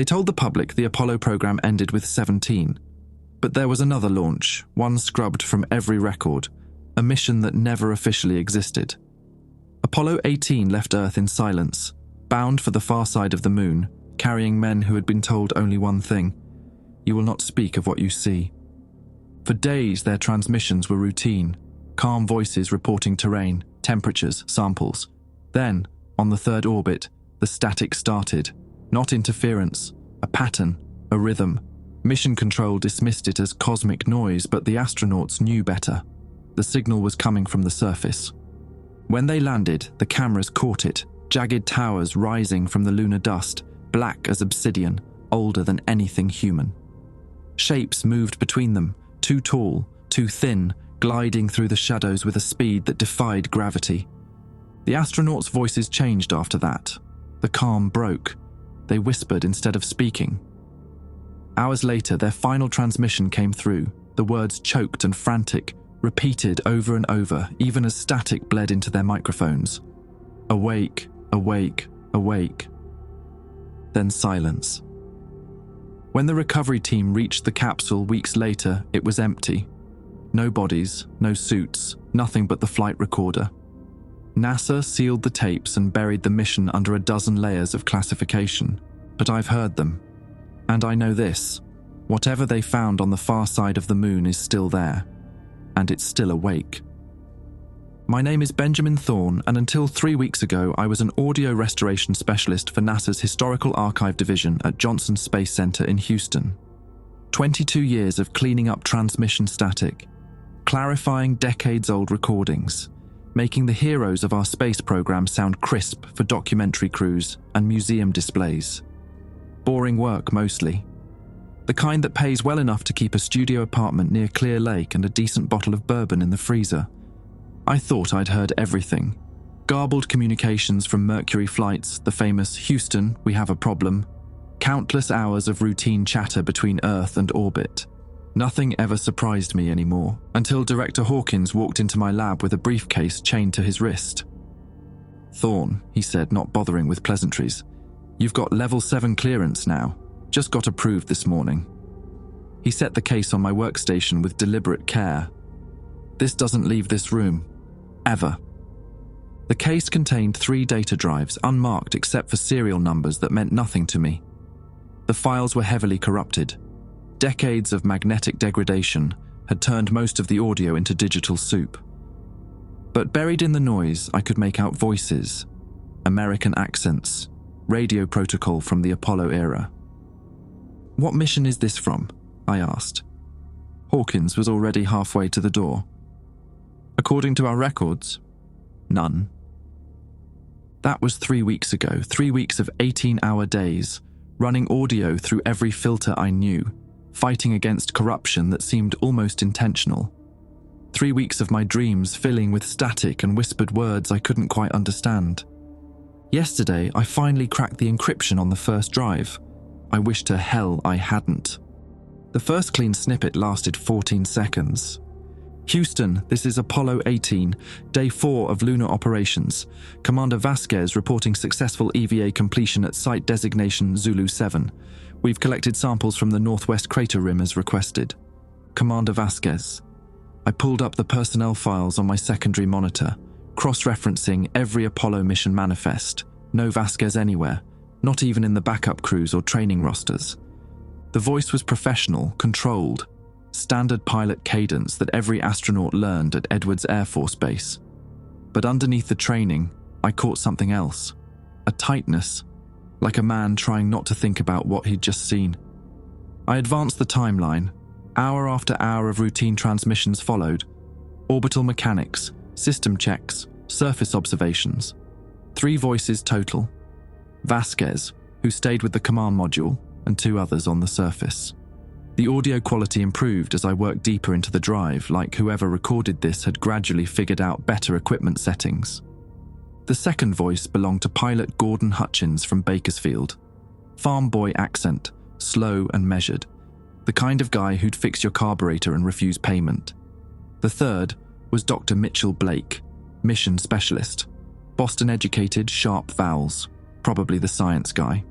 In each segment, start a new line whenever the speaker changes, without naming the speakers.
They told the public the Apollo program ended with 17. But there was another launch, one scrubbed from every record, a mission that never officially existed. Apollo 18 left Earth in silence, bound for the far side of the moon, carrying men who had been told only one thing: you will not speak of what you see. For days, their transmissions were routine, calm voices reporting terrain, temperatures, samples. Then, on the third orbit, the static started. Not interference, a pattern, a rhythm. Mission Control dismissed it as cosmic noise, but the astronauts knew better. The signal was coming from the surface. When they landed, the cameras caught it, jagged towers rising from the lunar dust, black as obsidian, older than anything human. Shapes moved between them, too tall, too thin, gliding through the shadows with a speed that defied gravity. The astronauts' voices changed after that. The calm broke. They whispered instead of speaking. Hours later, their final transmission came through, the words choked and frantic, repeated over and over, even as static bled into their microphones. Awake, awake, awake. Then silence. When the recovery team reached the capsule weeks later, it was empty. No bodies, no suits, nothing but the flight recorder. NASA sealed the tapes and buried the mission under a dozen layers of classification. But I've heard them. And I know this: whatever they found on the far side of the moon is still there. And it's still awake. My name is Benjamin Thorne, and until 3 weeks ago, I was an audio restoration specialist for NASA's Historical Archive Division at Johnson Space Center in Houston. 22 years of cleaning up transmission static, clarifying decades-old recordings, making the heroes of our space program sound crisp for documentary crews and museum displays. Boring work, mostly. The kind that pays well enough to keep a studio apartment near Clear Lake and a decent bottle of bourbon in the freezer. I thought I'd heard everything. Garbled communications from Mercury flights, the famous "Houston, we have a problem." Countless hours of routine chatter between Earth and orbit. Nothing ever surprised me anymore, until Director Hawkins walked into my lab with a briefcase chained to his wrist. "Thorne," he said, not bothering with pleasantries, "you've got level 7 clearance now. Just got approved this morning." He set the case on my workstation with deliberate care. "This doesn't leave this room. Ever." The case contained 3 data drives, unmarked except for serial numbers that meant nothing to me. The files were heavily corrupted. Decades of magnetic degradation had turned most of the audio into digital soup. But buried in the noise, I could make out voices, American accents, radio protocol from the Apollo era. "What mission is this from?" I asked. Hawkins was already halfway to the door. "According to our records, none." That was 3 weeks ago, 3 weeks of 18-hour days, running audio through every filter I knew, fighting against corruption that seemed almost intentional. 3 weeks of my dreams filling with static and whispered words I couldn't quite understand. Yesterday, I finally cracked the encryption on the first drive. I wish to hell I hadn't. The first clean snippet lasted 14 seconds. "Houston, this is Apollo 18, Day 4 of lunar operations. Commander Vasquez reporting successful EVA completion at site designation Zulu 7. We've collected samples from the northwest crater rim as requested. Commander Vasquez." I pulled up the personnel files on my secondary monitor, cross-referencing every Apollo mission manifest. No Vasquez anywhere, not even in the backup crews or training rosters. The voice was professional, controlled, standard pilot cadence that every astronaut learned at Edwards Air Force Base. But underneath the training, I caught something else. A tightness, like a man trying not to think about what he'd just seen. I advanced the timeline. Hour after hour of routine transmissions followed. Orbital mechanics, system checks, surface observations. 3 voices total. Vasquez, who stayed with the command module, and 2 others on the surface. The audio quality improved as I worked deeper into the drive, like whoever recorded this had gradually figured out better equipment settings. The second voice belonged to pilot Gordon Hutchkins from Bakersfield. Farm boy accent, slow and measured. The kind of guy who'd fix your carburetor and refuse payment. The third was Dr. Mitchell Blake, mission specialist. Boston-educated, sharp vowels, probably the science guy.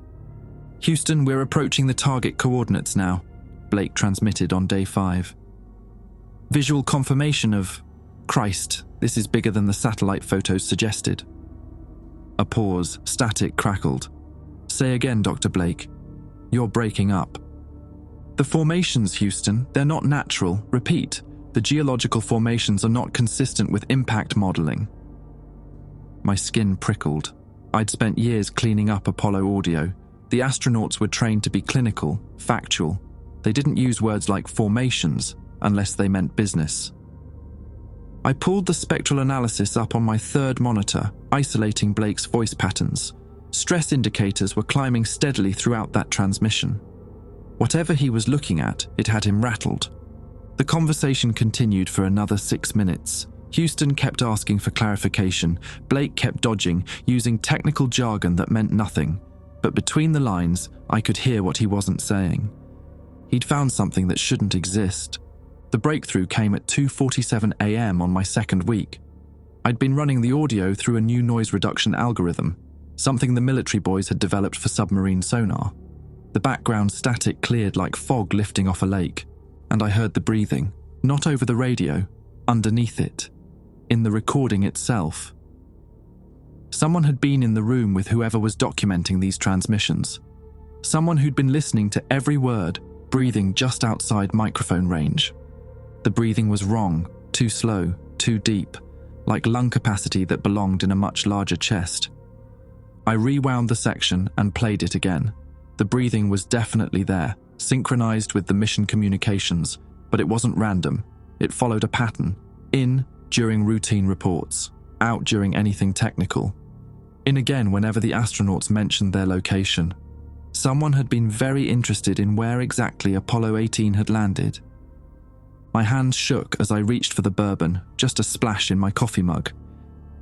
"Houston, we're approaching the target coordinates now," Blake transmitted on day 5. "Visual confirmation of... Christ, this is bigger than the satellite photos suggested." A pause, static crackled. "Say again, Dr. Blake. You're breaking up." "The formations, Houston, they're not natural. Repeat, the geological formations are not consistent with impact modeling." My skin prickled. I'd spent years cleaning up Apollo audio. The astronauts were trained to be clinical, factual. They didn't use words like formations unless they meant business. I pulled the spectral analysis up on my 3rd monitor, isolating Blake's voice patterns. Stress indicators were climbing steadily throughout that transmission. Whatever he was looking at, it had him rattled. The conversation continued for another 6 minutes. Houston kept asking for clarification. Blake kept dodging, using technical jargon that meant nothing. But between the lines, I could hear what he wasn't saying. He'd found something that shouldn't exist. The breakthrough came at 2:47 a.m. on my 2nd week. I'd been running the audio through a new noise reduction algorithm, something the military boys had developed for submarine sonar. The background static cleared like fog lifting off a lake, and I heard the breathing, not over the radio, underneath it, in the recording itself. Someone had been in the room with whoever was documenting these transmissions. Someone who'd been listening to every word, breathing just outside microphone range. The breathing was wrong, too slow, too deep, like lung capacity that belonged in a much larger chest. I rewound the section and played it again. The breathing was definitely there, synchronized with the mission communications, but it wasn't random. It followed a pattern. In during routine reports, out during anything technical. In again whenever the astronauts mentioned their location. Someone had been very interested in where exactly Apollo 18 had landed. My hands shook as I reached for the bourbon, just a splash in my coffee mug,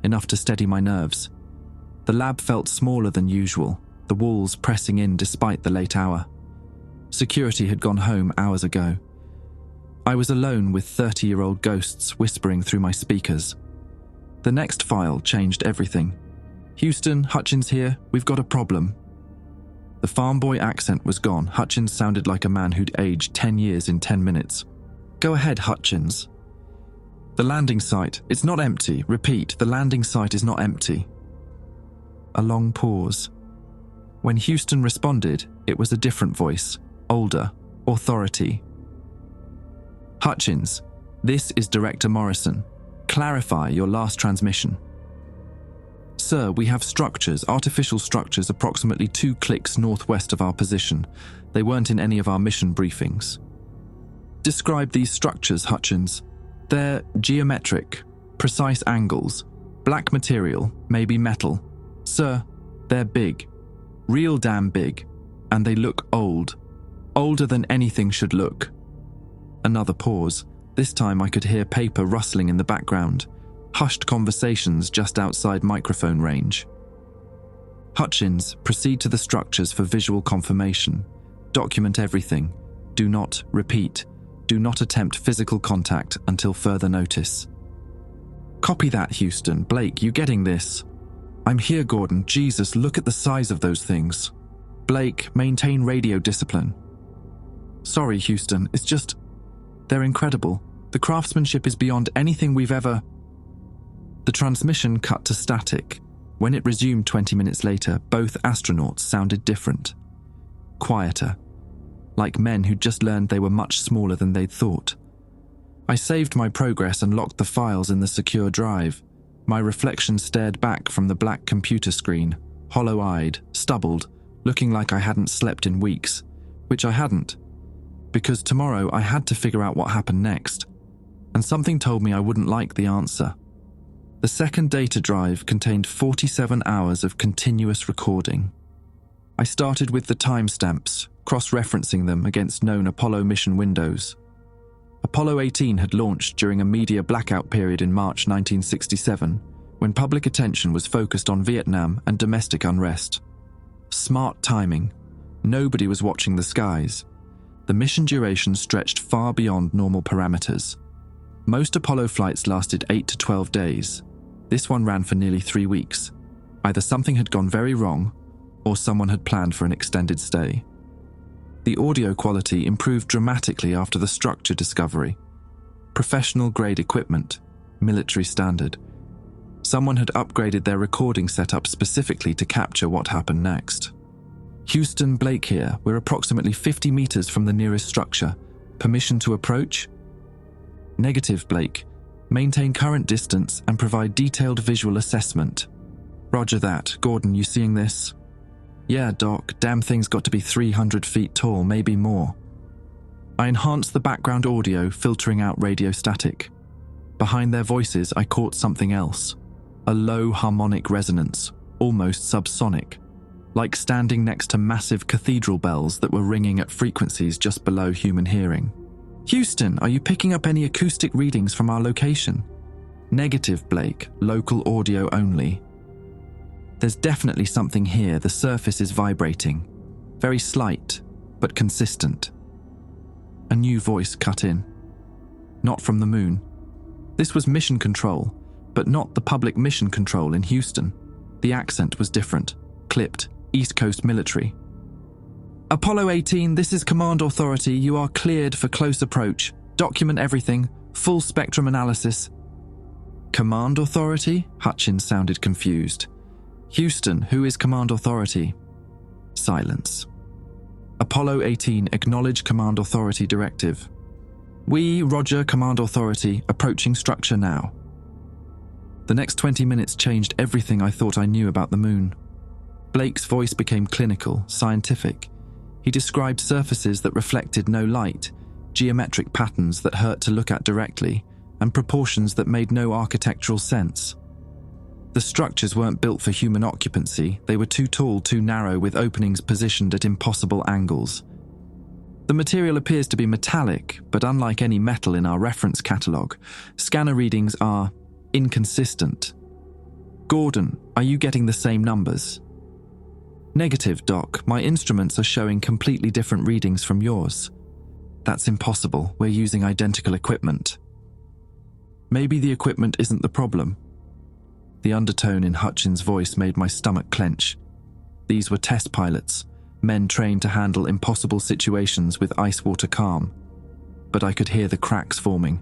enough to steady my nerves. The lab felt smaller than usual, the walls pressing in despite the late hour. Security had gone home hours ago. I was alone with 30-year-old ghosts whispering through my speakers. The next file changed everything. "Houston, Hutchins here, we've got a problem." The farm boy accent was gone. Hutchins sounded like a man who'd aged 10 years in 10 minutes. "Go ahead, Hutchins." "The landing site, it's not empty. Repeat, the landing site is not empty." A long pause. When Houston responded, it was a different voice, older, authority. "Hutchins, this is Director Morrison. Clarify your last transmission." "Sir, we have structures, artificial structures approximately 2 clicks northwest of our position. They weren't in any of our mission briefings." "Describe these structures, Hutchins. They're geometric, precise angles, black material, maybe metal. Sir, they're big, real damn big, and they look old, older than anything should look." Another pause. This time I could hear paper rustling in the background, hushed conversations just outside microphone range. "Hutchins, proceed to the structures for visual confirmation. Document everything. Do not, repeat, do not attempt physical contact until further notice." "Copy that, Houston. Blake, you getting this?" "I'm here, Gordon. Jesus, look at the size of those things." "Blake, maintain radio discipline." "Sorry, Houston, it's just... they're incredible. The craftsmanship is beyond anything we've ever..." The transmission cut to static. When it resumed 20 minutes later, both astronauts sounded different. Quieter. Like men who'd just learned they were much smaller than they'd thought. I saved my progress and locked the files in the secure drive. My reflection stared back from the black computer screen, hollow-eyed, stubbled, looking like I hadn't slept in weeks, which I hadn't. Because tomorrow I had to figure out what happened next, and something told me I wouldn't like the answer. The second data drive contained 47 hours of continuous recording. I started with the timestamps, cross-referencing them against known Apollo mission windows. Apollo 18 had launched during a media blackout period in March 1967, when public attention was focused on Vietnam and domestic unrest. Smart timing. Nobody was watching the skies. The mission duration stretched far beyond normal parameters. Most Apollo flights lasted 8 to 12 days. This one ran for nearly 3 weeks. Either something had gone very wrong, or someone had planned for an extended stay. The audio quality improved dramatically after the structure discovery. Professional-grade equipment, military standard. Someone had upgraded their recording setup specifically to capture what happened next. Houston, Blake here. We're approximately 50 meters from the nearest structure. Permission to approach? Negative, Blake. Maintain current distance and provide detailed visual assessment. Roger that. Gordon, you seeing this? Yeah, Doc. Damn thing's got to be 300 feet tall, maybe more. I enhanced the background audio, filtering out radio static. Behind their voices, I caught something else. A low harmonic resonance, almost subsonic, like standing next to massive cathedral bells that were ringing at frequencies just below human hearing. Houston, are you picking up any acoustic readings from our location? Negative, Blake. Local audio only. There's definitely something here. The surface is vibrating. Very slight, but consistent. A new voice cut in. Not from the moon. This was mission control, but not the public mission control in Houston. The accent was different. Clipped. East Coast military. Apollo 18, this is Command Authority. You are cleared for close approach. Document everything. Full spectrum analysis. Command Authority? Hutchins sounded confused. Houston, who is Command Authority? Silence. Apollo 18, acknowledge Command Authority directive. We, Roger, Command Authority, approaching structure now. The next 20 minutes changed everything I thought I knew about the moon. Blake's voice became clinical, scientific. He described surfaces that reflected no light, geometric patterns that hurt to look at directly, and proportions that made no architectural sense. The structures weren't built for human occupancy. They were too tall, too narrow, with openings positioned at impossible angles. The material appears to be metallic, but unlike any metal in our reference catalogue, scanner readings are inconsistent. Gordon, are you getting the same numbers? Negative, Doc. My instruments are showing completely different readings from yours. That's impossible. We're using identical equipment. Maybe the equipment isn't the problem. The undertone in Hutchins' voice made my stomach clench. These were test pilots, men trained to handle impossible situations with ice-water calm. But I could hear the cracks forming.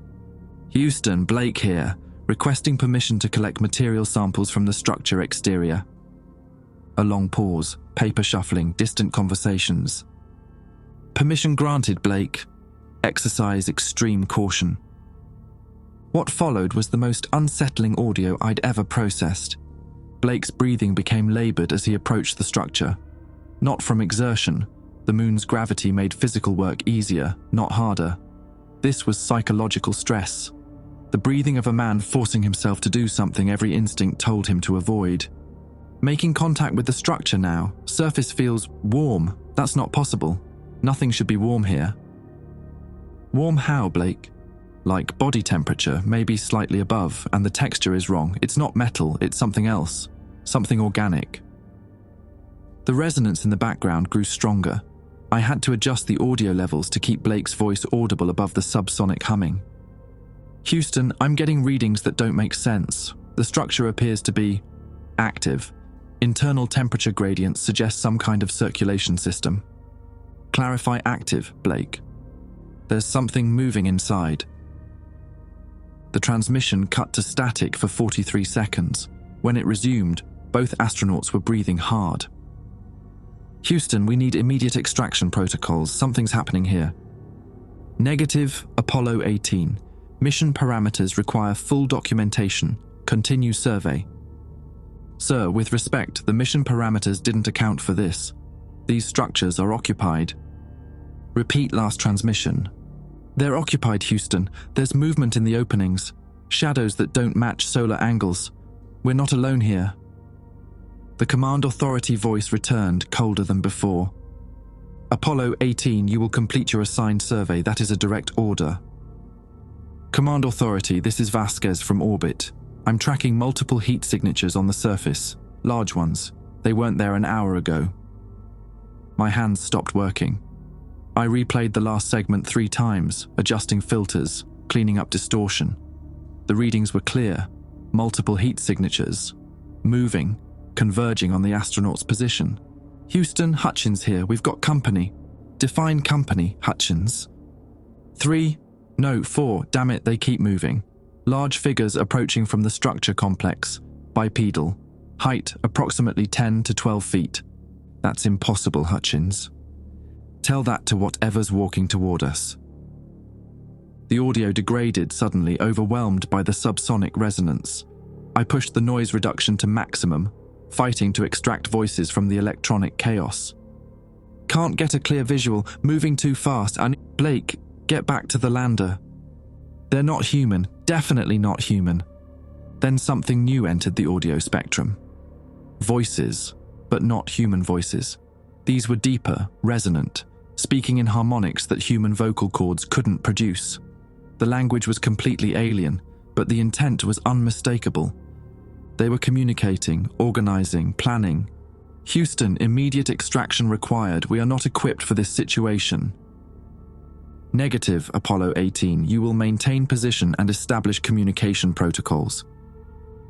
Houston, Blake here, requesting permission to collect material samples from the structure exterior. A long pause, paper shuffling, distant conversations. Permission granted, Blake. Exercise extreme caution. What followed was the most unsettling audio I'd ever processed. Blake's breathing became labored as he approached the structure. Not from exertion. The moon's gravity made physical work easier, not harder. This was psychological stress. The breathing of a man forcing himself to do something every instinct told him to avoid. Making contact with the structure now. Surface feels warm. That's not possible. Nothing should be warm here. Warm how, Blake? Like body temperature, maybe slightly above, and the texture is wrong. It's not metal, it's something else. Something organic. The resonance in the background grew stronger. I had to adjust the audio levels to keep Blake's voice audible above the subsonic humming. Houston, I'm getting readings that don't make sense. The structure appears to be active. Internal temperature gradients suggest some kind of circulation system. Clarify active, Blake. There's something moving inside. The transmission cut to static for 43 seconds. When it resumed, both astronauts were breathing hard. Houston, we need immediate extraction protocols. Something's happening here. Negative, Apollo 18. Mission parameters require full documentation. Continue survey. Sir, with respect, the mission parameters didn't account for this. These structures are occupied. Repeat last transmission. They're occupied, Houston. There's movement in the openings. Shadows that don't match solar angles. We're not alone here. The Command Authority voice returned, colder than before. Apollo 18, you will complete your assigned survey. That is a direct order. Command Authority, this is Vasquez from orbit. I'm tracking multiple heat signatures on the surface. Large ones. They weren't there an hour ago. My hands stopped working. I replayed the last segment 3 times, adjusting filters, cleaning up distortion. The readings were clear. Multiple heat signatures. Moving, converging on the astronaut's position. Houston, Hutchins here. We've got company. Define company, Hutchins. 3. No, 4. Damn it, they keep moving. Large figures approaching from the structure complex. Bipedal. Height approximately 10 to 12 feet. That's impossible, Hutchins. Tell that to whatever's walking toward us. The audio degraded suddenly, overwhelmed by the subsonic resonance. I pushed the noise reduction to maximum, fighting to extract voices from the electronic chaos. Can't get a clear visual, moving too fast. Blake, get back to the lander. They're not human, definitely not human. Then something new entered the audio spectrum. Voices, but not human voices. These were deeper, resonant, speaking in harmonics that human vocal cords couldn't produce. The language was completely alien, but the intent was unmistakable. They were communicating, organizing, planning. Houston, immediate extraction required. We are not equipped for this situation. Negative, Apollo 18. You will maintain position and establish communication protocols.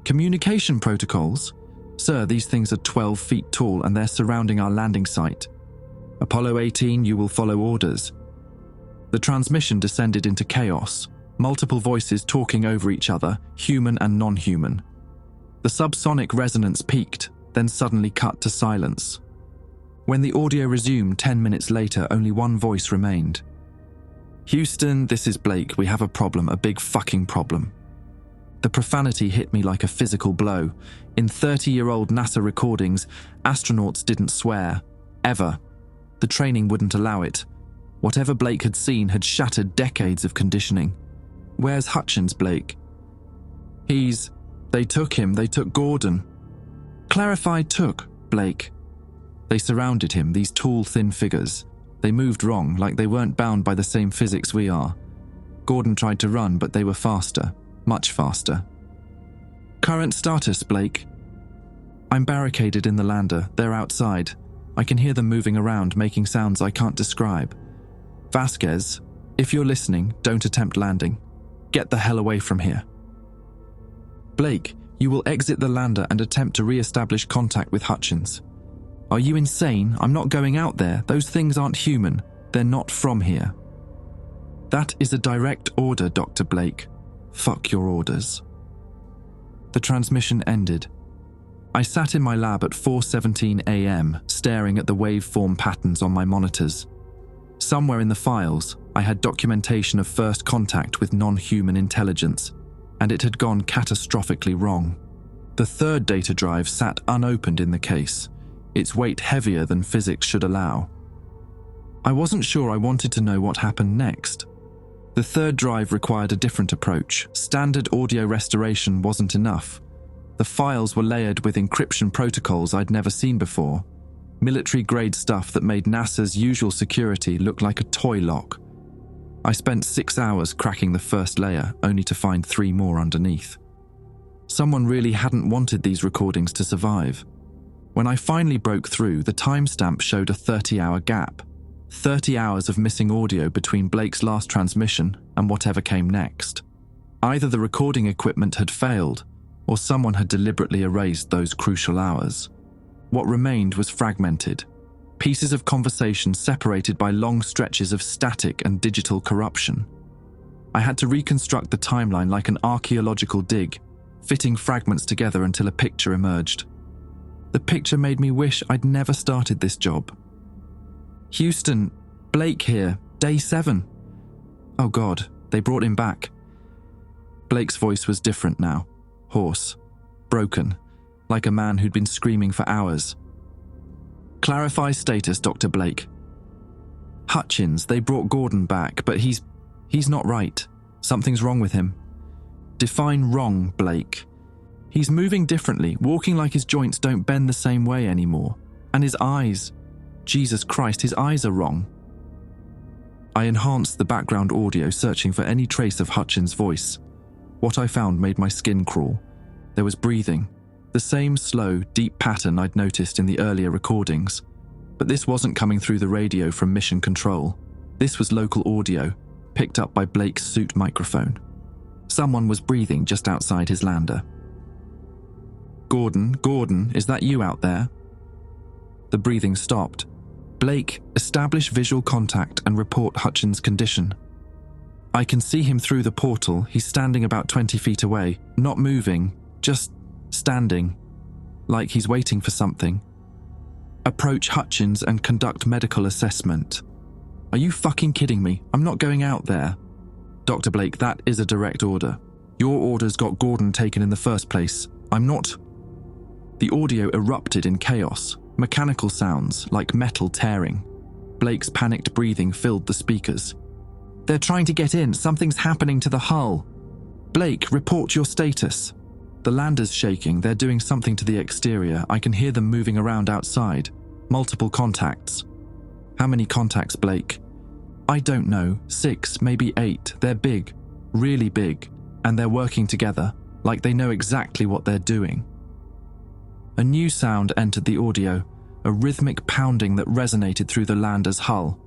Communication protocols? Sir, these things are 12 feet tall and they're surrounding our landing site. Apollo 18, you will follow orders. The transmission descended into chaos, multiple voices talking over each other, human and non-human. The subsonic resonance peaked, then suddenly cut to silence. When the audio resumed 10 minutes later, only one voice remained. Houston, this is Blake. We have a problem, a big fucking problem. The profanity hit me like a physical blow. In 30-year-old NASA recordings, astronauts didn't swear. Ever. The training wouldn't allow it. Whatever Blake had seen had shattered decades of conditioning. Where's Hutchins, Blake? They took him, they took Gordon. Clarify took, Blake. They surrounded him, these tall, thin figures. They moved wrong, like they weren't bound by the same physics we are. Gordon tried to run, but they were faster, much faster. Current status, Blake. I'm barricaded in the lander, they're outside. I can hear them moving around, making sounds I can't describe. Vasquez, if you're listening, don't attempt landing. Get the hell away from here. Blake, you will exit the lander and attempt to re-establish contact with Hutchins. Are you insane? I'm not going out there. Those things aren't human. They're not from here. That is a direct order, Dr. Blake. Fuck your orders. The transmission ended. I sat in my lab at 4:17 a.m., staring at the waveform patterns on my monitors. Somewhere in the files, I had documentation of first contact with non-human intelligence, and it had gone catastrophically wrong. The third data drive sat unopened in the case, its weight heavier than physics should allow. I wasn't sure I wanted to know what happened next. The third drive required a different approach. Standard audio restoration wasn't enough. The files were layered with encryption protocols I'd never seen before. Military-grade stuff that made NASA's usual security look like a toy lock. I spent 6 hours cracking the first layer, only to find 3 more underneath. Someone really hadn't wanted these recordings to survive. When I finally broke through, the timestamp showed a 30-hour gap. 30 hours of missing audio between Blake's last transmission and whatever came next. Either the recording equipment had failed, or someone had deliberately erased those crucial hours. What remained was fragmented. Pieces of conversation separated by long stretches of static and digital corruption. I had to reconstruct the timeline like an archaeological dig, fitting fragments together until a picture emerged. The picture made me wish I'd never started this job. Houston, Blake here, day 7. Oh God, they brought him back. Blake's voice was different now, hoarse, broken, like a man who'd been screaming for hours. Clarify status, Dr. Blake. Hutchins, they brought Gordon back, but he's not right. Something's wrong with him. Define wrong, Blake. He's moving differently, walking like his joints don't bend the same way anymore. And his eyes, Jesus Christ, his eyes are wrong. I enhanced the background audio, searching for any trace of Hutchins' voice. What I found made my skin crawl. There was breathing, the same slow, deep pattern I'd noticed in the earlier recordings. But this wasn't coming through the radio from Mission Control. This was local audio, picked up by Blake's suit microphone. Someone was breathing just outside his lander. Gordon, is that you out there? The breathing stopped. Blake, establish visual contact and report Hutchins' condition. I can see him through the portal. He's standing about 20 feet away, not moving, just standing, like he's waiting for something. Approach Hutchins and conduct medical assessment. Are you fucking kidding me? I'm not going out there. Dr. Blake, that is a direct order. Your orders got Gordon taken in the first place. I'm not... The audio erupted in chaos, mechanical sounds like metal tearing. Blake's panicked breathing filled the speakers. They're trying to get in. Something's happening to the hull. Blake, report your status. The lander's shaking. They're doing something to the exterior. I can hear them moving around outside. Multiple contacts. How many contacts, Blake? I don't know. 6, maybe 8. They're big. Really big. And they're working together, like they know exactly what they're doing. A new sound entered the audio, a rhythmic pounding that resonated through the lander's hull.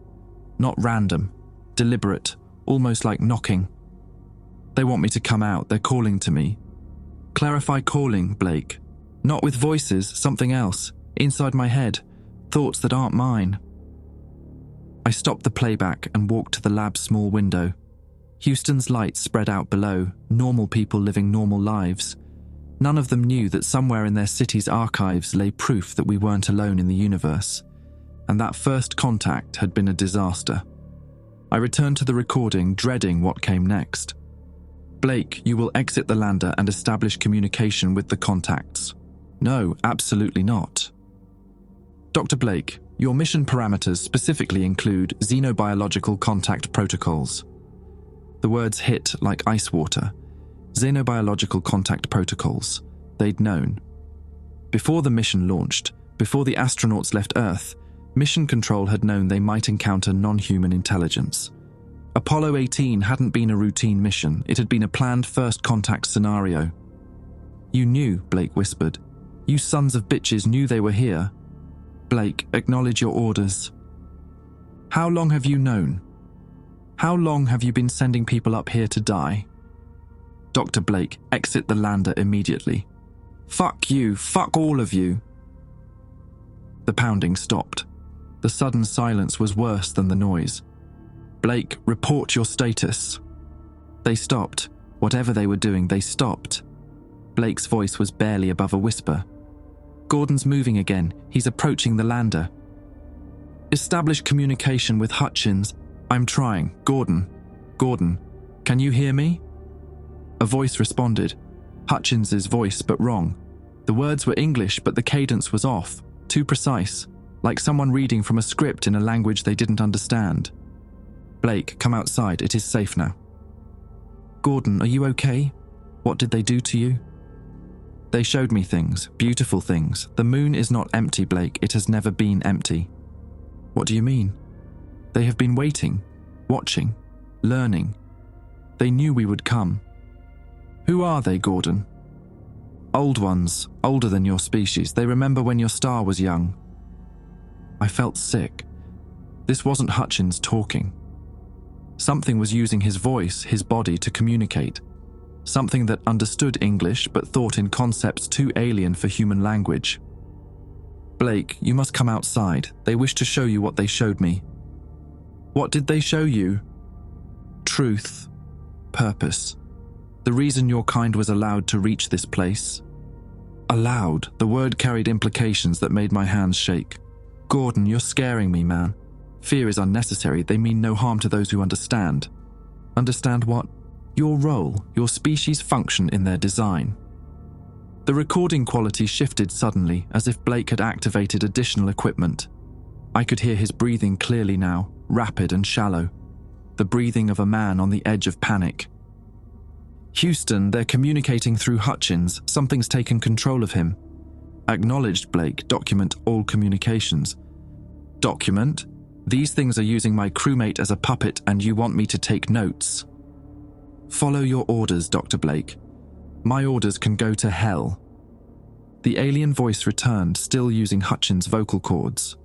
Not random, deliberate, almost like knocking. They want me to come out. They're calling to me. Clarify calling, Blake. Not with voices, something else. Inside my head. Thoughts that aren't mine. I stopped the playback and walked to the lab's small window. Houston's lights spread out below, normal people living normal lives. None of them knew that somewhere in their city's archives lay proof that we weren't alone in the universe, and that first contact had been a disaster. I returned to the recording, dreading what came next. Blake, you will exit the lander and establish communication with the contacts. No, absolutely not. Dr. Blake, your mission parameters specifically include xenobiological contact protocols. The words hit like ice water. Xenobiological contact protocols. They'd known. Before the mission launched, before the astronauts left Earth, Mission Control had known they might encounter non-human intelligence. Apollo 18 hadn't been a routine mission. It had been a planned first contact scenario. You knew, Blake whispered. You sons of bitches knew they were here. Blake, acknowledge your orders. How long have you known? How long have you been sending people up here to die? Dr. Blake, exit the lander immediately. Fuck you, fuck all of you. The pounding stopped. The sudden silence was worse than the noise. Blake, report your status. They stopped. Whatever they were doing, they stopped. Blake's voice was barely above a whisper. Gordon's moving again. He's approaching the lander. Establish communication with Hutchins. I'm trying. Gordon, can you hear me? A voice responded. Hutchins's voice, but wrong. The words were English, but the cadence was off, too precise, like someone reading from a script in a language they didn't understand. Blake, come outside. It is safe now. Gordon, are you okay? What did they do to you? They showed me things, beautiful things. The moon is not empty, Blake. It has never been empty. What do you mean? They have been waiting, watching, learning. They knew we would come. Who are they, Gordon? Old ones, older than your species. They remember when your star was young. I felt sick. This wasn't Hutchins talking. Something was using his voice, his body to communicate. Something that understood English but thought in concepts too alien for human language. Blake, you must come outside. They wish to show you what they showed me. What did they show you? Truth. Purpose. The reason your kind was allowed to reach this place. Allowed. The word carried implications that made my hands shake. Gordon, you're scaring me, man. Fear is unnecessary. They mean no harm to those who understand. Understand what? Your role, your species' function in their design. The recording quality shifted suddenly, as if Blake had activated additional equipment. I could hear his breathing clearly now, rapid and shallow. The breathing of a man on the edge of panic. Houston, they're communicating through Hutchins. Something's taken control of him. Acknowledged, Blake. Document all communications. Document? These things are using my crewmate as a puppet and you want me to take notes. Follow your orders, Dr. Blake. My orders can go to hell. The alien voice returned, still using Hutchins' vocal cords.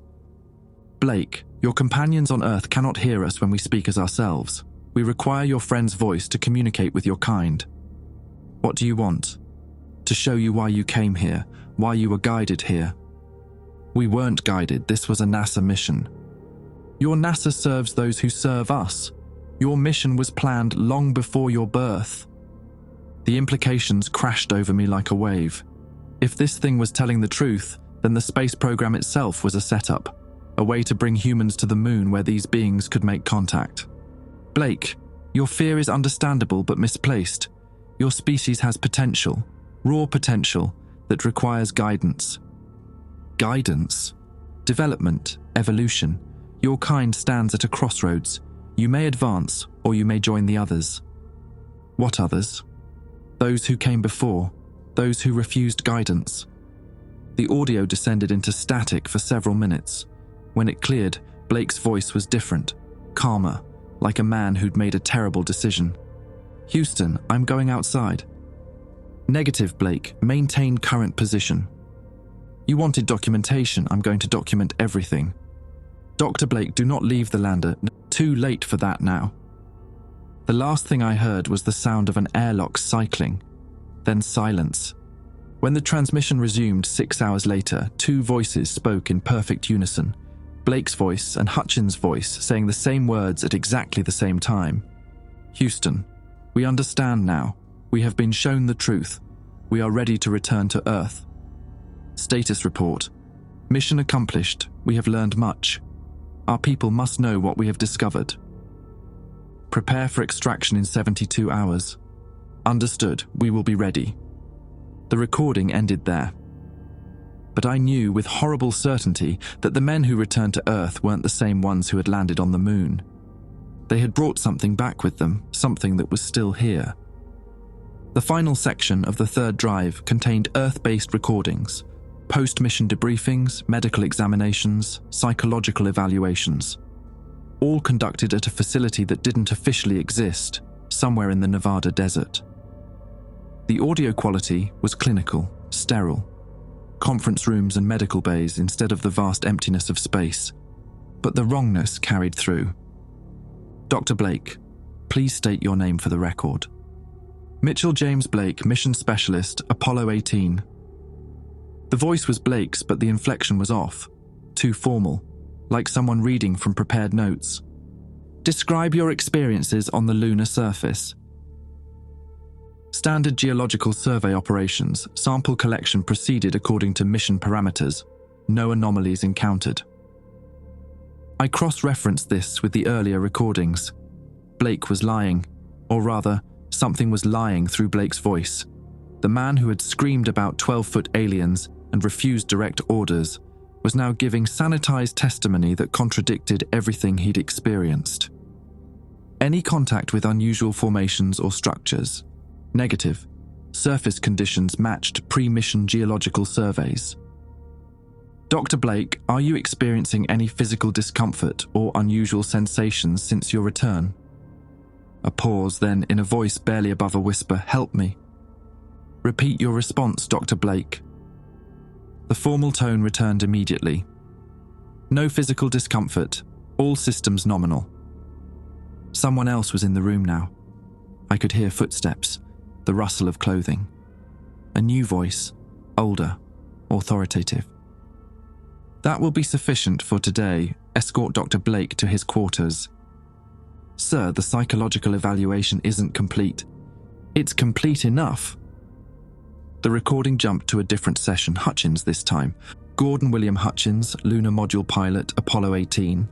Blake, your companions on Earth cannot hear us when we speak as ourselves. We require your friend's voice to communicate with your kind. What do you want? To show you why you came here, why you were guided here. We weren't guided, this was a NASA mission. Your NASA serves those who serve us. Your mission was planned long before your birth. The implications crashed over me like a wave. If this thing was telling the truth, then the space program itself was a setup, a way to bring humans to the moon where these beings could make contact. Blake, your fear is understandable but misplaced. Your species has potential, raw potential, that requires guidance. Guidance? Development, evolution. Your kind stands at a crossroads. You may advance, or you may join the others. What others? Those who came before, those who refused guidance. The audio descended into static for several minutes. When it cleared, Blake's voice was different, calmer, like a man who'd made a terrible decision. Houston, I'm going outside. Negative, Blake. Maintain current position. You wanted documentation. I'm going to document everything. Dr. Blake, do not leave the lander. Too late for that now. The last thing I heard was the sound of an airlock cycling, then silence. When the transmission resumed 6 hours later, two voices spoke in perfect unison. Blake's voice and Hutchins' voice saying the same words at exactly the same time. Houston, we understand now. We have been shown the truth. We are ready to return to Earth. Status report. Mission accomplished. We have learned much. Our people must know what we have discovered. Prepare for extraction in 72 hours. Understood. We will be ready. The recording ended there. But I knew with horrible certainty that the men who returned to Earth weren't the same ones who had landed on the moon. They had brought something back with them, something that was still here. The final section of the third drive contained Earth-based recordings, post-mission debriefings, medical examinations, psychological evaluations, all conducted at a facility that didn't officially exist, somewhere in the Nevada desert. The audio quality was clinical, sterile, conference rooms and medical bays instead of the vast emptiness of space, but the wrongness carried through. Dr. Blake, please state your name for the record. Mitchell James Blake, Mission Specialist, Apollo 18. The voice was Blake's, but the inflection was off, too formal, like someone reading from prepared notes. Describe your experiences on the lunar surface. Standard geological survey operations, sample collection proceeded according to mission parameters, no anomalies encountered. I cross-referenced this with the earlier recordings. Blake was lying, or rather, something was lying through Blake's voice. The man who had screamed about 12-foot aliens and refused direct orders was now giving sanitized testimony that contradicted everything he'd experienced. Any contact with unusual formations or structures? Negative. Surface conditions matched pre-mission geological surveys. Dr. Blake, are you experiencing any physical discomfort or unusual sensations since your return? A pause, then, in a voice barely above a whisper, help me. Repeat your response, Dr. Blake. The formal tone returned immediately. No physical discomfort, all systems nominal. Someone else was in the room now. I could hear footsteps, the rustle of clothing. A new voice, older, authoritative. That will be sufficient for today. Escort Dr. Blake to his quarters. Sir, the psychological evaluation isn't complete. It's complete enough. The recording jumped to a different session, Hutchins this time. Gordon William Hutchins, Lunar Module Pilot, Apollo 18.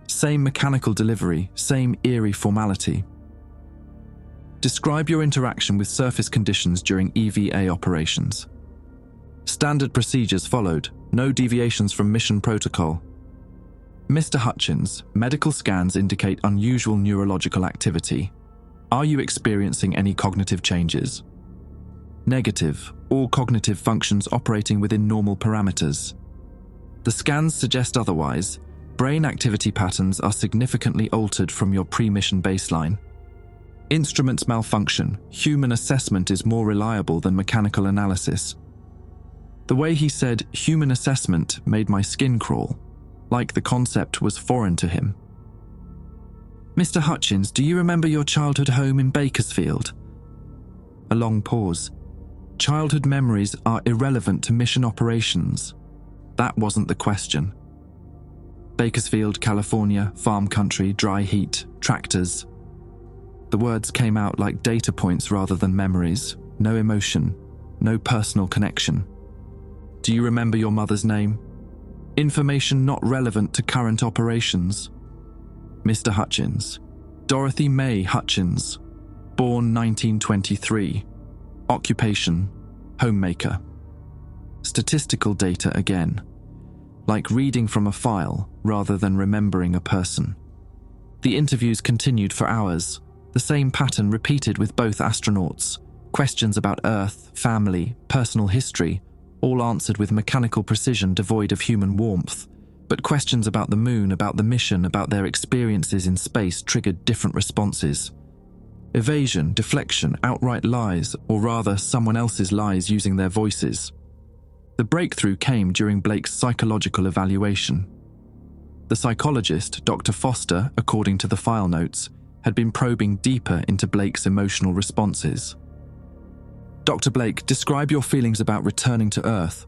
Same mechanical delivery, same eerie formality. Describe your interaction with surface conditions during EVA operations. Standard procedures followed, no deviations from mission protocol. Mr. Hutchins, medical scans indicate unusual neurological activity. Are you experiencing any cognitive changes? Negative, all cognitive functions operating within normal parameters. The scans suggest otherwise. Brain activity patterns are significantly altered from your pre-mission baseline. Instruments malfunction. Human assessment is more reliable than mechanical analysis. The way he said human assessment made my skin crawl, like the concept was foreign to him. Mr. Hutchins, do you remember your childhood home in Bakersfield? A long pause. Childhood memories are irrelevant to mission operations. That wasn't the question. Bakersfield, California, farm country, dry heat, tractors. The words came out like data points rather than memories. No emotion, no personal connection. Do you remember your mother's name? Information not relevant to current operations. Mr. Hutchins. Dorothy May Hutchins. Born 1923. Occupation, homemaker. Statistical data again. Like reading from a file rather than remembering a person. The interviews continued for hours. The same pattern repeated with both astronauts. Questions about Earth, family, personal history, all answered with mechanical precision devoid of human warmth. But questions about the moon, about the mission, about their experiences in space triggered different responses. Evasion, deflection, outright lies, or rather someone else's lies using their voices. The breakthrough came during Blake's psychological evaluation. The psychologist, Dr. Foster, according to the file notes, had been probing deeper into Blake's emotional responses. Dr. Blake, describe your feelings about returning to Earth.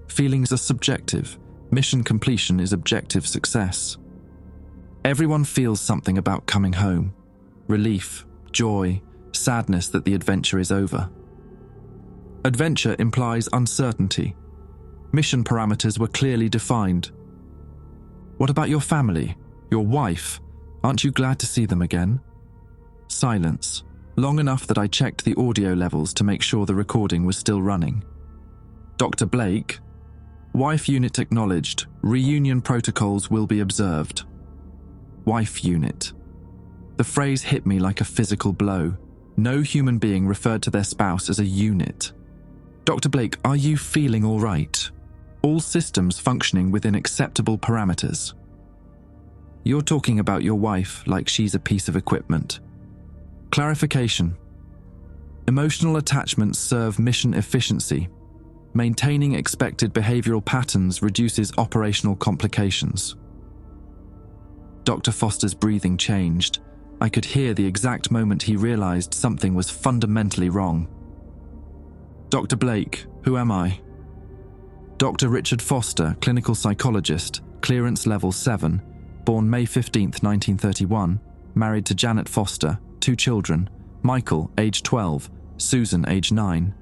Feelings are subjective. Mission completion is objective success. Everyone feels something about coming home. Relief, joy, sadness that the adventure is over. Adventure implies uncertainty. Mission parameters were clearly defined. What about your family? Your wife? Aren't you glad to see them again? Silence. Long enough that I checked the audio levels to make sure the recording was still running. Dr. Blake? Wife unit acknowledged. Reunion protocols will be observed. Wife unit. The phrase hit me like a physical blow. No human being referred to their spouse as a unit. Dr. Blake, are you feeling all right? All systems functioning within acceptable parameters. You're talking about your wife like she's a piece of equipment. Clarification. Emotional attachments serve mission efficiency. Maintaining expected behavioral patterns reduces operational complications. Dr. Foster's breathing changed. I could hear the exact moment he realized something was fundamentally wrong. Dr. Blake, who am I? Dr. Richard Foster, clinical psychologist, clearance level 7, born May 15, 1931, married to Janet Foster, 2 children, Michael, age 12, Susan, age 9.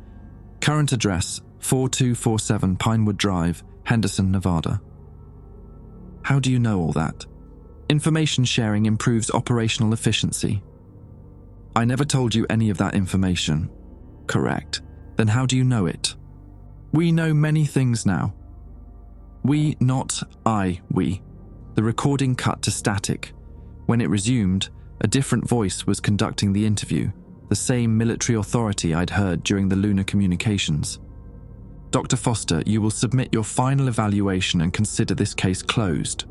Current address, 4247 Pinewood Drive, Henderson, Nevada. How do you know all that? Information sharing improves operational efficiency. I never told you any of that information. Correct. Then how do you know it? We know many things now. We, not I, we. The recording cut to static. When it resumed, a different voice was conducting the interview, the same military authority I'd heard during the lunar communications. Dr. Foster, you will submit your final evaluation and consider this case closed.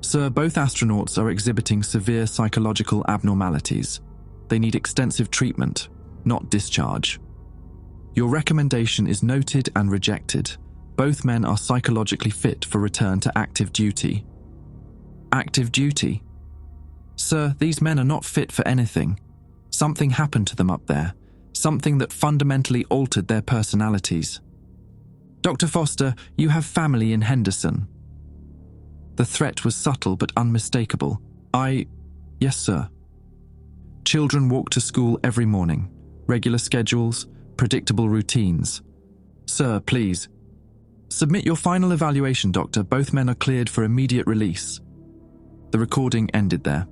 Sir, both astronauts are exhibiting severe psychological abnormalities. They need extensive treatment, not discharge. Your recommendation is noted and rejected. Both men are psychologically fit for return to active duty. Active duty? Sir, these men are not fit for anything. Something happened to them up there. Something that fundamentally altered their personalities. Dr. Foster, you have family in Henderson. The threat was subtle but unmistakable. Yes, sir. Children walk to school every morning. Regular schedules, predictable routines. Sir, please. Submit your final evaluation, doctor. Both men are cleared for immediate release. The recording ended there,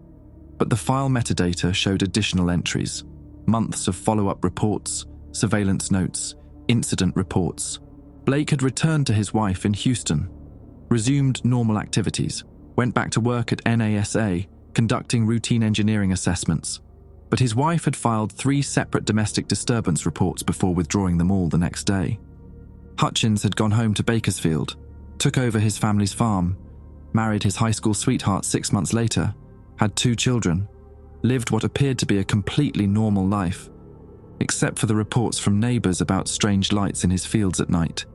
but the file metadata showed additional entries. Months of follow-up reports, surveillance notes, incident reports. Blake had returned to his wife in Houston, resumed normal activities, went back to work at NASA, conducting routine engineering assessments. But his wife had filed 3 separate domestic disturbance reports before withdrawing them all the next day. Hutchins had gone home to Bakersfield, took over his family's farm, married his high school sweetheart 6 months later, had 2 children, lived what appeared to be a completely normal life, except for the reports from neighbors about strange lights in his fields at night,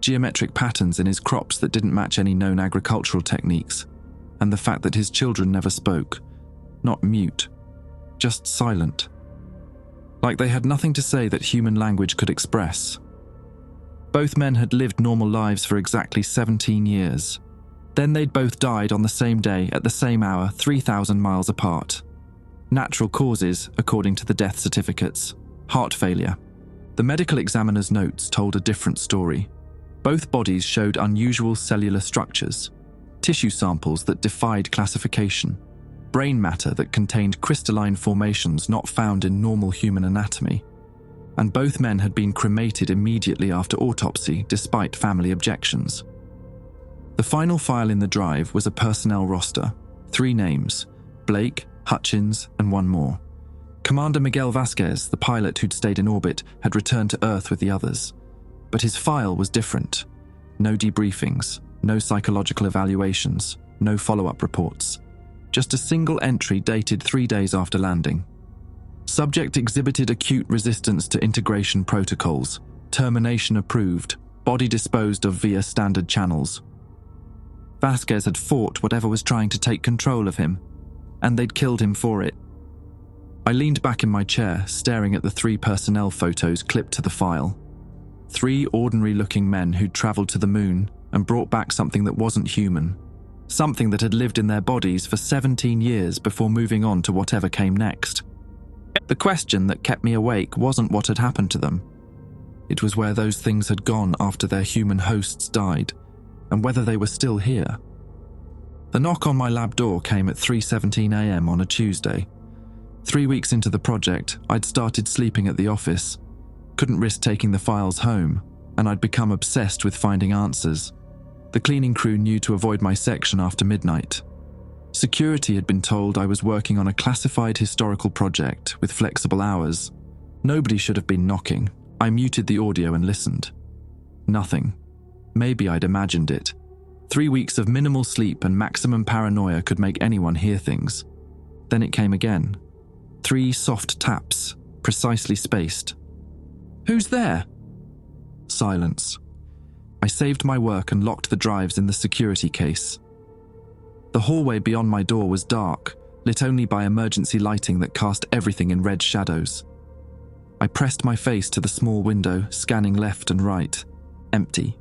geometric patterns in his crops that didn't match any known agricultural techniques, and the fact that his children never spoke, not mute, just silent, like they had nothing to say that human language could express. Both men had lived normal lives for exactly 17 years. Then they'd both died on the same day at the same hour, 3,000 miles apart. Natural causes, according to the death certificates: heart failure. The medical examiner's notes told a different story. Both bodies showed unusual cellular structures, tissue samples that defied classification, brain matter that contained crystalline formations not found in normal human anatomy. And both men had been cremated immediately after autopsy, despite family objections. The final file in the drive was a personnel roster, 3 names: Blake, Hutchins, and one more. Commander Miguel Vasquez, the pilot who'd stayed in orbit, had returned to Earth with the others. But his file was different. No debriefings, no psychological evaluations, no follow-up reports. Just a single entry dated 3 days after landing. Subject exhibited acute resistance to integration protocols. Termination approved. Body disposed of via standard channels. Vasquez had fought whatever was trying to take control of him, and they'd killed him for it. I leaned back in my chair, staring at the 3 personnel photos clipped to the file. 3 ordinary-looking men who'd travelled to the moon and brought back something that wasn't human. Something that had lived in their bodies for 17 years before moving on to whatever came next. The question that kept me awake wasn't what had happened to them. It was where those things had gone after their human hosts died, and whether they were still here. The knock on my lab door came at 3:17 a.m. on a Tuesday. 3 weeks into the project, I'd started sleeping at the office, couldn't risk taking the files home, and I'd become obsessed with finding answers. The cleaning crew knew to avoid my section after midnight. Security had been told I was working on a classified historical project with flexible hours. Nobody should have been knocking. I muted the audio and listened. Nothing. Maybe I'd imagined it. 3 weeks of minimal sleep and maximum paranoia could make anyone hear things. Then it came again. 3 soft taps, precisely spaced. "Who's there?" Silence. I saved my work and locked the drives in the security case. The hallway beyond my door was dark, lit only by emergency lighting that cast everything in red shadows. I pressed my face to the small window, scanning left and right. Empty.